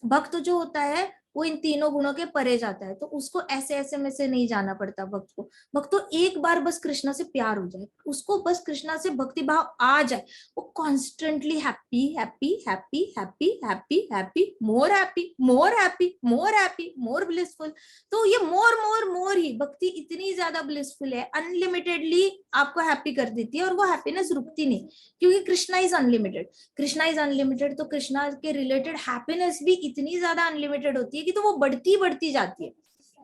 भक्त जो होता है वो इन तीनों गुणों के परे जाता है, तो उसको ऐसे ऐसे में से नहीं जाना पड़ता भक्त को। भक्त तो एक बार बस कृष्णा से प्यार हो जाए, उसको बस कृष्णा से भक्ति भाव आ जाए, वो constantly happy happy happy happy happy happy, more happy, more happy, more happy, more blissful. तो ये मोर मोर मोर ही भक्ति इतनी ज्यादा ब्लिसफुल है, अनलिमिटेडली आपको हैप्पी कर देती है, और वो हैप्पीनेस रुकती नहीं, क्योंकि Krishna is unlimited. Krishna is unlimited, तो कृष्णा के रिलेटेड हैप्पीनेस भी इतनी ज्यादा अनलिमिटेड होती है कि तो वो बढ़ती बढ़ती जाती है।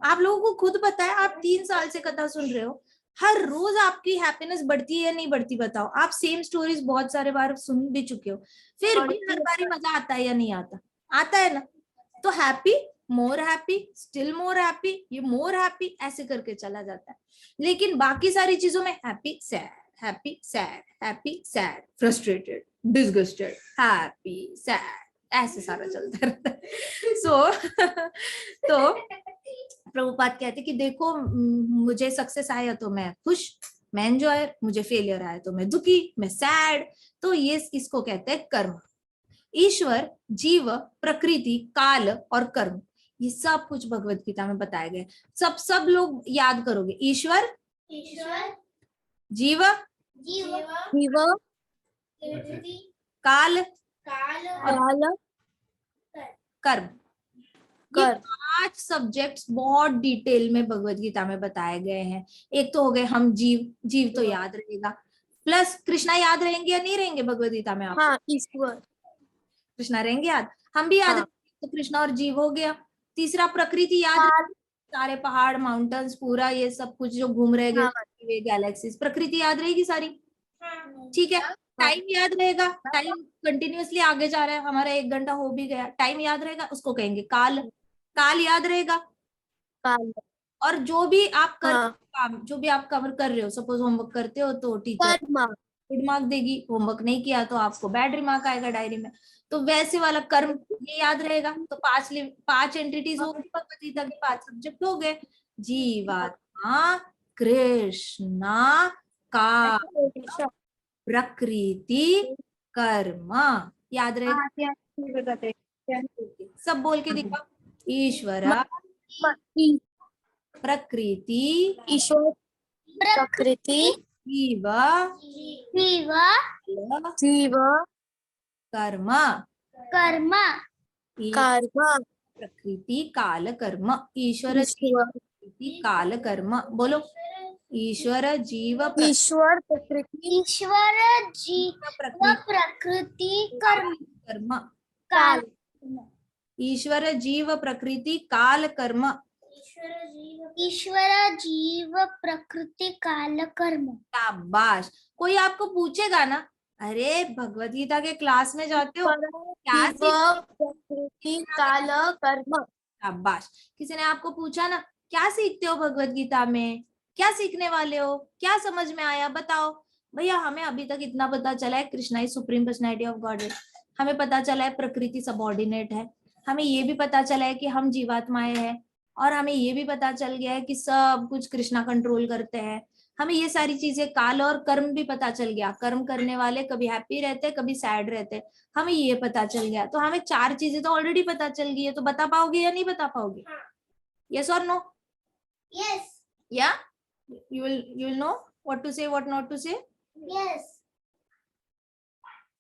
आप लोगों को खुद पता है, आप 3 साल से कथा सुन रहे हो, हर रोज आपकी हैप्पीनेस बढ़ती है या नहीं बढ़ती, बताओ। आप सेम स्टोरीज बहुत सारे बार सुन भी चुके हो, फिर भी हर बारी मजा आता है या नहीं आता? आता है ना। तो happy, more happy, still more happy, ये मोर हैप्पी ऐसे करके चला जाता है। लेकिन बाकी सारी चीजों में happy sad, happy sad, happy sad, frustrated, disgusted, happy sad, ऐसे सारा चलता रहता है। तो प्रभुपाद कहते कि देखो मुझे सक्सेस आया तो मैं खुश, मैं एंजॉयर, मुझे फेलियर आया तो मैं दुखी, मैं सैड। तो ये इसको कहते हैं कर्म। ईश्वर, जीव, प्रकृति, काल और कर्म, ये सब कुछ भगवत गीता में बताया गया है। सब लोग याद करोगे, ईश्वर, ईश्वर, जीव, जीव, काल, काल, कर्म। ये 5 सब्जेक्ट्स बहुत डिटेल में भगवत गीता में बताए गए हैं। एक तो हो गए हम जीव, जीव तो याद रहेगा, प्लस कृष्णा याद रहेंगे या नहीं रहेंगे भगवत गीता में? आप हाँ, ईश्वर, कृष्णा रहेंगे याद, हम भी याद हाँ। रहेंगे, तो कृष्णा और जीव हो गया। तीसरा प्रकृति याद रहेगी, सारे पहाड़, माउंटेन्स, पूरा ये सब कुछ जो घूम रहे हाँ, गैलेक्सीज, प्रकृति याद रहेगी सारी, ठीक है। टाइम याद रहेगा, टाइम कंटिन्यूअसली आगे जा रहा है, हमारा 1 घंटा हो भी गया, टाइम याद रहेगा, उसको कहेंगे काल। काल याद रहेगा। काल। और जो भी आप कर हाँ। काम, जो भी आप कवर कर रहे हो, सपोज होमवर्क करते हो तो टीचर कर्म। गुड मार्क देगी, होमवर्क नहीं किया तो आपको बैड रिमार्क आएगा डायरी में। तो वैसे वाला कर्म ये याद रहेगा। तो 5 एंटिटीज हो गई भगवत गीता के, 5 सब्जेक्ट हो गए। जीवात्मा, कृष्णा, काल, प्रकृति, कर्म, याद रहेगा। सब बोल के दिखाओ। ईश्वर, प्रकृति, ईश्वर, प्रकृति, जीव, जीव, जीव, कर्म, कर्म, कर्म, प्रकृति, काल, कर्म। ईश्वर, प्रकृति, काल, कर्म। बोलो। ईश्वर, जीव, ईश्वर, प्रकृति, ईश्वर, जीव, प्रकृति, कर्म, कर्म। काल। ईश्वर, जीव, प्रकृति, काल, कर्म। ईश्वर, जीव, प्रकृति, काल, कर्म। शाबाश। कोई आपको पूछेगा ना, अरे भगवत गीता के क्लास में जाते हो, क्या प्रकृति, काल, कर्म। शाबाश। किसी ने आपको पूछा ना, क्या सीखते हो भगवत गीता में, क्या सीखने वाले हो, क्या समझ में आया, बताओ। भैया हमें अभी तक इतना पता चला है Krishna is supreme personality of God है, हमें पता चला है प्रकृति सबऑर्डिनेट है, हमें ये भी पता चला है कि हम जीवात्माएं हैं, और हमें ये भी पता चल गया है कि सब कुछ कृष्णा कंट्रोल करते हैं। हमें ये सारी चीजें, काल और कर्म भी पता चल गया, कर्म करने वाले कभी हैप्पी रहते, कभी सैड रहते, हमें ये पता चल गया। तो हमें 4 चीजें तो ऑलरेडी पता चल गई है, तो बता पाओगे या नहीं बता पाओगे? यस और नो? Yes. या you will know what to say, what not to say? Yes.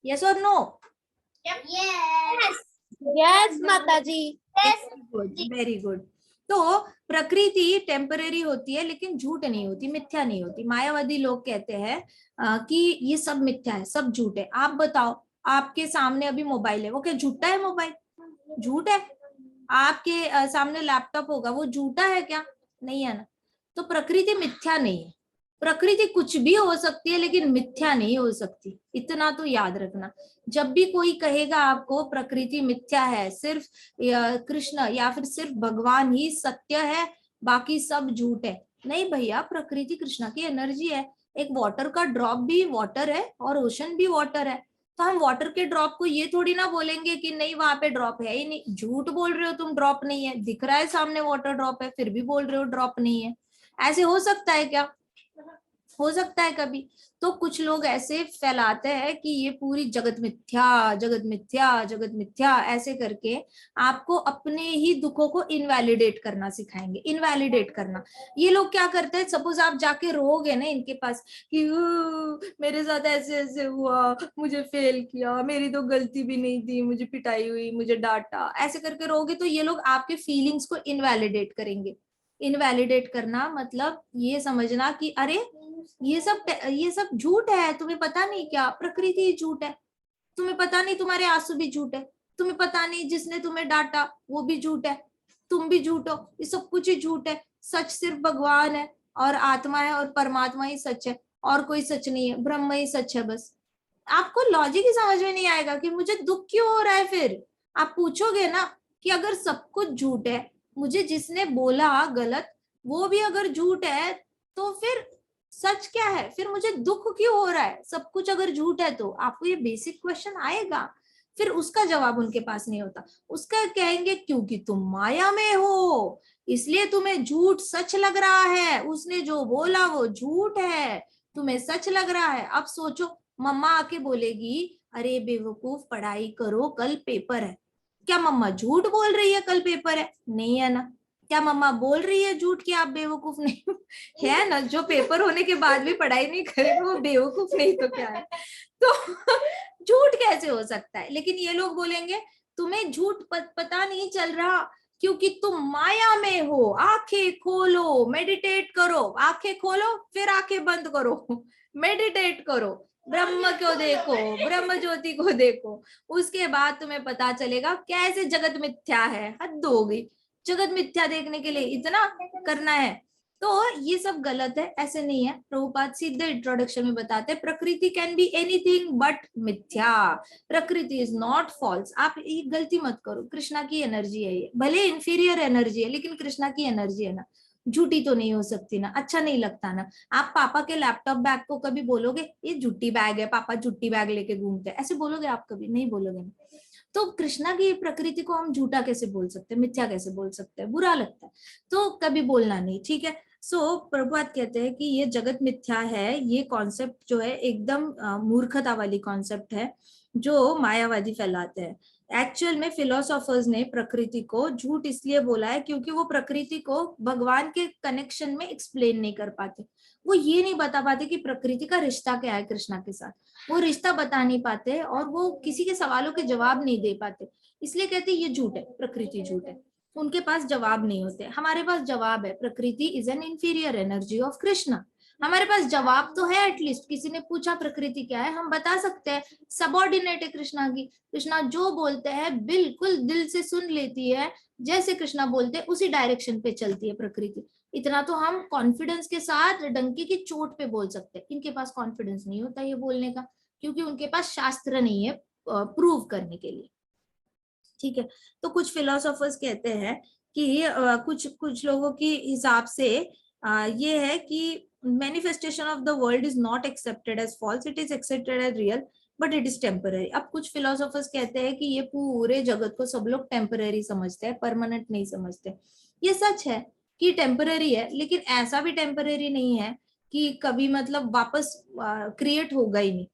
Yes or no? Yes. Yes माता जी। Yes. Very good. तो प्रकृति टेम्परेरी होती है, लेकिन झूठ नहीं होती, मिथ्या नहीं होती। मायावादी लोग कहते हैं कि ये सब मिथ्या है, सब झूठ है। आप बताओ, आपके सामने अभी मोबाइल है, वो क्या झूठा है? मोबाइल झूठ है? आपके सामने लैपटॉप होगा, वो झूठा है क्या? नहीं है ना। तो प्रकृति मिथ्या नहीं है। प्रकृति कुछ भी हो सकती है, लेकिन मिथ्या नहीं हो सकती, इतना तो याद रखना। जब भी कोई कहेगा आपको प्रकृति मिथ्या है, सिर्फ कृष्ण या फिर सिर्फ भगवान ही सत्य है, बाकी सब झूठ है, नहीं भैया, प्रकृति कृष्णा की एनर्जी है। एक वाटर का ड्रॉप भी वाटर है और ओशन भी वाटर है। तो हम वाटर के ड्रॉप को ये थोड़ी ना बोलेंगे कि नहीं वहां पे ड्रॉप है ही नहीं। झूठ बोल रहे हो तुम, ड्रॉप नहीं है, दिख रहा है सामने वाटर ड्रॉप है, फिर भी बोल रहे हो ड्रॉप नहीं है। ऐसे हो सकता है क्या? हो सकता है कभी? तो कुछ लोग ऐसे फैलाते हैं कि ये पूरी जगत मिथ्या, जगत मिथ्या, जगत मिथ्या, ऐसे करके आपको अपने ही दुखों को इनवैलिडेट करना सिखाएंगे। इनवैलिडेट करना, ये लोग क्या करते हैं, सपोज आप जाके रोगे ना इनके पास कि मेरे साथ ऐसे ऐसे हुआ, मुझे फेल किया, मेरी तो गलती भी नहीं थी, मुझे पिटाई हुई, मुझे डांटा, ऐसे करके रोगे, तो ये लोग आपके फीलिंग्स को इनवैलिडेट करेंगे। इनवैलिडेट करना मतलब ये समझना कि अरे ये सब झूठ है, तुम्हें पता नहीं क्या, प्रकृति ही झूठ है, तुम्हें पता नहीं तुम्हारे आंसू भी झूठ है, तुम्हें पता नहीं जिसने तुम्हें डांटा वो भी झूठ है, तुम भी झूठ हो, ये सब कुछ ही झूठ है। सच सिर्फ भगवान है और आत्मा है और परमात्मा ही सच है, और कोई सच नहीं है, ब्रह्म ही सच है बस। आपको लॉजिक ही समझ में नहीं आएगा कि मुझे दुख क्यों हो रहा है। फिर आप पूछोगे ना कि अगर सब कुछ झूठ है, मुझे जिसने बोला गलत वो भी अगर झूठ है, तो फिर सच क्या है, फिर मुझे दुख क्यों हो रहा है? सब कुछ अगर झूठ है तो आपको ये बेसिक क्वेश्चन आएगा। फिर उसका जवाब उनके पास नहीं होता। उसका कहेंगे क्योंकि तुम माया में हो, इसलिए तुम्हें झूठ सच लग रहा है, उसने जो बोला वो झूठ है, तुम्हें सच लग रहा है। अब सोचो, मम्मा आके बोलेगी अरे बेवकूफ पढ़ाई करो, कल पेपर है। क्या मम्मा झूठ बोल रही है कल पेपर है? नहीं है ना। क्या मम्मा बोल रही है झूठ कि आप बेवकूफ नहीं है ना? जो पेपर होने के बाद भी पढ़ाई नहीं करेगा वो बेवकूफ नहीं तो क्या है? तो झूठ कैसे हो सकता है? लेकिन ये लोग बोलेंगे तुम्हें झूठ पता नहीं चल रहा क्योंकि तुम माया में हो। आंखें खोलो, मेडिटेट करो, आंखें खोलो फिर आंखें बंद करो, मेडिटेट करो, ब्रह्म को देखो, ब्रह्म ज्योति को देखो, उसके बाद तुम्हें पता चलेगा कैसे जगत मिथ्या है। हद हो गई, जगत मिथ्या देखने के लिए इतना करना है। तो ये सब गलत है, ऐसे नहीं है। प्रभुपाद सीधे इंट्रोडक्शन में बताते हैं प्रकृति कैन बी एनीथिंग बट मिथ्या, प्रकृति इज नॉट फॉल्स। आप ये गलती मत करो, कृष्णा की एनर्जी है ये, भले इंफीरियर एनर्जी है लेकिन कृष्णा की एनर्जी है ना, झूठी तो नहीं हो सकती ना, अच्छा नहीं लगता ना। आप पापा के लैपटॉप बैग को कभी बोलोगे ये झूठी बैग है, पापा झूठी बैग लेके घूमते हैं, ऐसे बोलोगे आप? कभी नहीं बोलोगे ना। तो कृष्णा की प्रकृति को हम झूठा कैसे बोल सकते हैं, मिथ्या कैसे बोल सकते हैं, बुरा लगता है, तो कभी बोलना नहीं, ठीक है। सो प्रभुपाद कहते हैं कि ये जगत मिथ्या है, ये कॉन्सेप्ट जो है एकदम मूर्खता वाली कॉन्सेप्ट है जो मायावादी फैलाते हैं। एक्चुअल में फिलोसोफर्स ने प्रकृति को झूठ इसलिए बोला है क्योंकि वो प्रकृति को भगवान के कनेक्शन में एक्सप्लेन नहीं कर पाते। वो ये नहीं बता पाते कि प्रकृति का रिश्ता क्या है कृष्णा के साथ, वो रिश्ता बता नहीं पाते और वो किसी के सवालों के जवाब नहीं दे पाते, इसलिए कहते हैं ये झूठ है, प्रकृति झूठ है। उनके पास जवाब नहीं होते, हमारे पास जवाब है। Prakriti is an inferior energy of Krishna, हमारे पास जवाब तो है। एटलीस्ट किसी ने पूछा प्रकृति क्या है, हम बता सकते हैं, सबऑर्डिनेट है कृष्णा की। कृष्णा जो बोलते हैं बिल्कुल दिल से सुन लेती है, जैसे कृष्णा बोलते हैं उसी डायरेक्शन पे चलती है प्रकृति। इतना तो हम कॉन्फिडेंस के साथ डंकी की चोट पे बोल सकते हैं। इनके पास कॉन्फिडेंस नहीं होता ये बोलने का, क्योंकि उनके पास शास्त्र नहीं है प्रूव करने के लिए, ठीक है। तो कुछ फिलोसोफर्स कहते हैं कि कुछ कुछ लोगों के हिसाब से ये है कि manifestation of the world is not accepted as false, it is accepted as real but it is temporary. अब कुछ फिलोसोफर्स कहते हैं कि ये पूरे जगत को सब लोग टेम्पररी समझते हैं, परमानेंट नहीं समझते। ये सच है कि टेम्पररी है, लेकिन ऐसा भी टेम्पररी नहीं है कि कभी मतलब वापस क्रिएट होगा ही नहीं।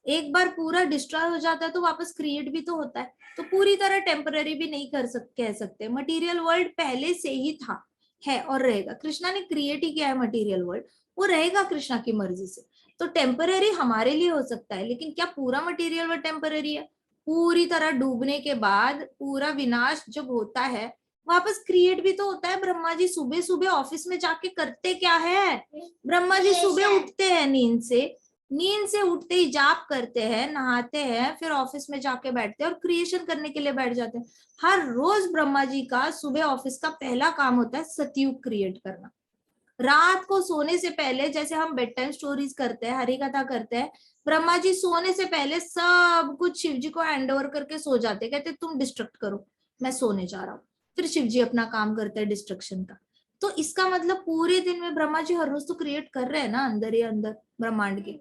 एक बार पूरा डिस्ट्रॉय हो जाता है तो वापस क्रिएट भी तो होता है, तो पूरी तरह टेम्पररी भी नहीं कह सकते। मटेरियल वर्ल्ड पहले से ही था, है और रहेगा। कृष्णा ने क्रिएट ही किया है मटेरियल वर्ल्ड, वो रहेगा कृष्णा की मर्जी से। तो टेम्पररी हमारे लिए हो सकता है, लेकिन क्या पूरा मटेरियल वर्ल्ड टेम्पररी है? पूरी तरह डूबने के बाद पूरा विनाश जब होता है वापस क्रिएट भी तो होता है। ब्रह्मा जी सुबह सुबह ऑफिस में जाके करते क्या है? ब्रह्मा जी सुबह उठते हैं नींद से उठते ही जाप करते हैं, नहाते हैं, फिर ऑफिस में जाके बैठते हैं और क्रिएशन करने के लिए बैठ जाते हैं। हर रोज ब्रह्मा जी का सुबह ऑफिस का पहला काम होता है सतयुग क्रिएट करना। रात को सोने से पहले, जैसे हम बेड टाइम स्टोरीज करते हैं, हरि कथा करते हैं, ब्रह्मा जी सोने से पहले सब कुछ शिव जी को हैंड ओवर करके सो जाते, कहते तुम डिस्ट्रक्ट करो, मैं सोने जा रहा हूँ। फिर शिव जी अपना काम करते हैं डिस्ट्रक्शन का। तो इसका मतलब पूरे दिन में ब्रह्मा जी हर रोज तो क्रिएट कर रहे हैं ना अंदर ही अंदर ब्रह्मांड के।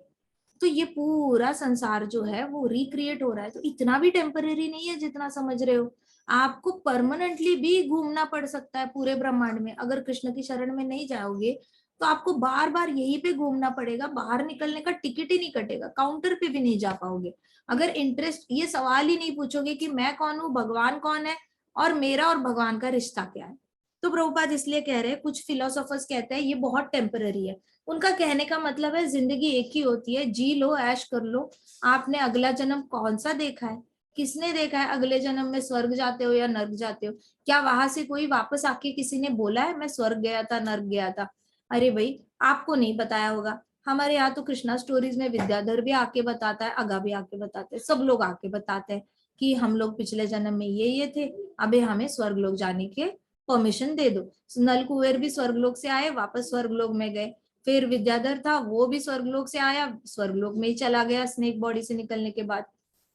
तो ये पूरा संसार जो है वो रिक्रिएट हो रहा है, तो इतना भी टेम्पररी नहीं है जितना समझ रहे हो। आपको परमानेंटली भी घूमना पड़ सकता है पूरे ब्रह्मांड में, अगर कृष्ण की शरण में नहीं जाओगे तो आपको बार बार यहीं पे घूमना पड़ेगा, बाहर निकलने का टिकट ही नहीं कटेगा, काउंटर पे भी नहीं जा पाओगे। अगर इंटरेस्ट, ये सवाल ही नहीं पूछोगे कि मैं कौन हूँ, भगवान कौन है और मेरा और भगवान का रिश्ता क्या है। तो प्रभुपाद इसलिए कह रहे हैं, कुछ फिलोसोफर्स कहते हैं ये बहुत टेम्पररी है। उनका कहने का मतलब है जिंदगी एक ही होती है, जी लो, ऐश कर लो। आपने अगला जन्म कौन सा देखा है? किसने देखा है अगले जन्म में स्वर्ग जाते हो या नर्क जाते हो? क्या वहां से कोई वापस आके किसी ने बोला है मैं स्वर्ग गया था, नर्क गया था? अरे भाई, आपको नहीं बताया होगा। हमारे यहाँ तो कृष्णा स्टोरीज में विद्याधर भी आके बताता है, अगा भी आके बताते हैं, सब लोग आके बताते हैं कि हम लोग पिछले जन्म में ये थे, अबे हमें स्वर्ग लोग जाने के परमिशन दे दो। नल कुबेर भी स्वर्गलोक से आए, वापस स्वर्गलोक में गए। फिर विद्याधर था, वो भी स्वर्गलोक से आया, स्वर्गलोक में ही चला गया स्नेक बॉडी से निकलने के बाद।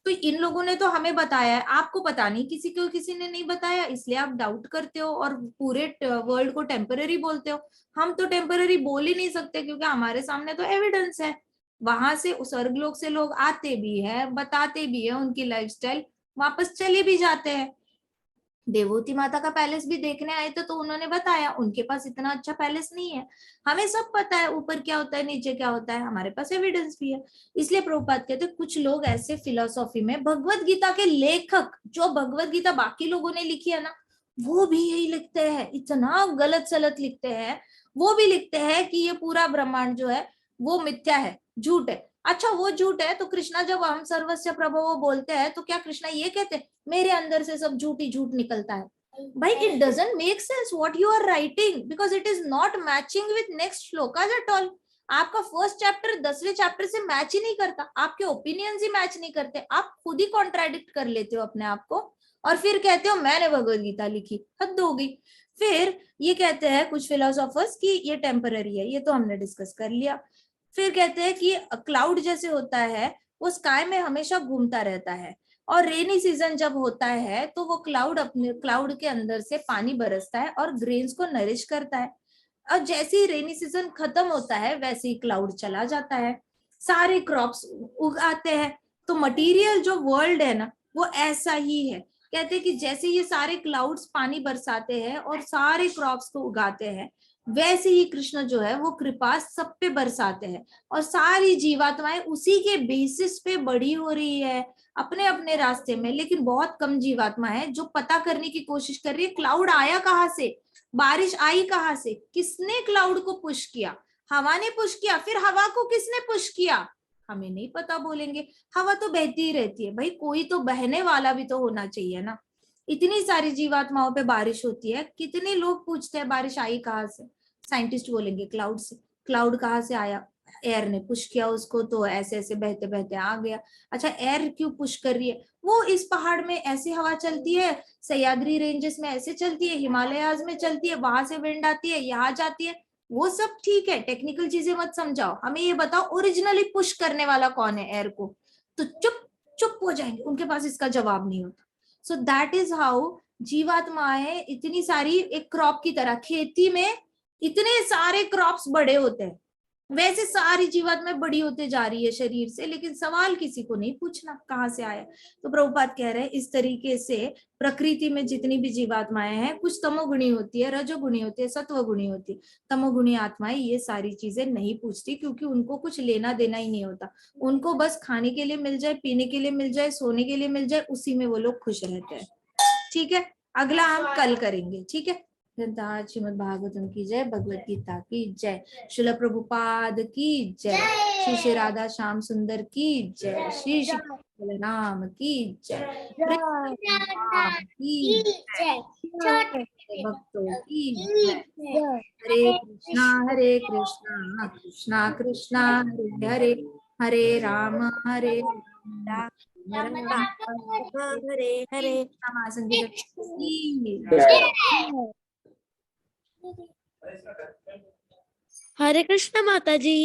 तो इन लोगों ने तो हमें बताया है, आपको पता नहीं, किसी ने नहीं बताया, इसलिए आप डाउट करते हो और पूरे वर्ल्ड को टेम्पररी बोलते हो। हम तो टेम्पररी बोल ही नहीं सकते क्योंकि हमारे सामने तो एविडेंस है। वहां से स्वर्गलोक से लोग आते भी है, बताते भी है उनकी लाइफस्टाइल, वापस चले भी जाते हैं। देवोती माता का पैलेस भी देखने आए थे तो उन्होंने बताया उनके पास इतना अच्छा पैलेस नहीं है। हमें सब पता है ऊपर क्या होता है नीचे क्या होता है, हमारे पास एविडेंस भी है। इसलिए प्रभुपाद कहते हैं कुछ लोग ऐसे फिलोसॉफी में, भगवत गीता के लेखक जो भगवत गीता बाकी लोगों ने लिखी है ना, वो भी यही लिखते हैं, इतना गलत सलत लिखते हैं। वो भी लिखते हैं कि ये पूरा ब्रह्मांड जो है वो मिथ्या है, झूठ है। अच्छा, वो झूठ है तो कृष्णा जब हम सर्वस्व प्रभो बोलते हैं तो क्या कृष्णा ये कहते हैं मेरे अंदर से सब झूठ ही झूठ निकलता है? भाई, it doesn't make sense what you are writing because it is not matching with next shlokas at all. आपका फर्स्ट चैप्टर 10वें चैप्टर से मैच ही नहीं करता, आपके ओपिनियंस ही मैच नहीं करते, आप खुद ही कॉन्ट्राडिक्ट कर लेते हो अपने आप को और फिर कहते हो मैंने भगवत गीता लिखी। हद हो गई। फिर ये कहते हैं कुछ फिलोसोफर्स कि ये टेम्पररी है, ये तो हमने डिस्कस कर लिया। फिर कहते हैं कि क्लाउड जैसे होता है वो स्काई में हमेशा घूमता रहता है, और रेनी सीजन जब होता है तो वो क्लाउड के अंदर से पानी बरसता है और ग्रेन्स को नरिश करता है, और जैसे ही रेनी सीजन खत्म होता है वैसे ही क्लाउड चला जाता है, सारे क्रॉप्स उगाते हैं। तो मटेरियल जो वर्ल्ड है ना वो ऐसा ही है। कहते हैं कि जैसे ये सारे क्लाउड्स पानी बरसाते हैं और सारे क्रॉप्स को उगाते हैं, वैसे ही कृष्ण जो है वो कृपा सब पे बरसाते हैं, और सारी जीवात्माएं उसी के बेसिस पे बड़ी हो रही है अपने अपने रास्ते में। लेकिन बहुत कम जीवात्मा है जो पता करने की कोशिश कर रही है क्लाउड आया कहाँ से, बारिश आई कहाँ से, किसने क्लाउड को पुश किया। हवा ने पुश किया, फिर हवा को किसने पुश किया हमें नहीं पता बोलेंगे। हवा तो बहती ही रहती है भाई, कोई तो बहने वाला भी तो होना चाहिए ना। इतनी सारी जीवात्माओं पे बारिश होती है, कितने लोग पूछते हैं बारिश आई कहाँ से, साइंटिस्ट बोलेंगे क्लाउड से। क्लाउड कहाँ से आया, एयर ने पुश किया उसको तो ऐसे ऐसे बहते बहते आ गया। अच्छा एयर क्यों पुश कर रही है, वो इस पहाड़ में ऐसी हवा चलती है, सह्याद्री रेंजेस में ऐसे चलती है, हिमालयाज में चलती है, वहां से विंड आती है यहाँ जाती है, वो सब ठीक है, टेक्निकल चीजें मत समझाओ, हमें ये बताओ ओरिजिनली पुश करने वाला कौन है एयर को। तो चुप चुप हो जाएंगे, उनके पास इसका जवाब नहीं होता। सो दैट इज हाउ जीवात्माएं इतनी सारी एक क्रॉप की तरह, खेती में इतने सारे क्रॉप्स बड़े होते हैं, वैसे सारी जीवात्माएं बड़ी होते जा रही है शरीर से, लेकिन सवाल किसी को नहीं पूछना कहाँ से आया। तो प्रभुपाद कह रहे हैं इस तरीके से प्रकृति में जितनी भी जीवात्माएं हैं, कुछ तमोगुणी होती है, रजोगुणी होती है, सत्वगुणी होती है। तमोगुणी आत्माएं ये सारी चीजें नहीं पूछती, क्योंकि उनको कुछ लेना देना ही नहीं होता, उनको बस खाने के लिए मिल जाए, पीने के लिए मिल जाए, सोने के लिए मिल जाए, उसी में वो लोग खुश रहते हैं। ठीक है, अगला हम कल करेंगे। ठीक है, श्रीमद् भागवतम की जय, भगवत गीता की जय, श्रील प्रभुपाद की जय, श्री श्री राधा श्याम सुंदर की जय, श्री श्री बलराम की जय, कृष्ण की जय, भक्तों की जय। हरे कृष्णा कृष्णा कृष्णा हरे हरे, हरे राम हरे राम हरे हरे। हरे कृष्ण माता जी।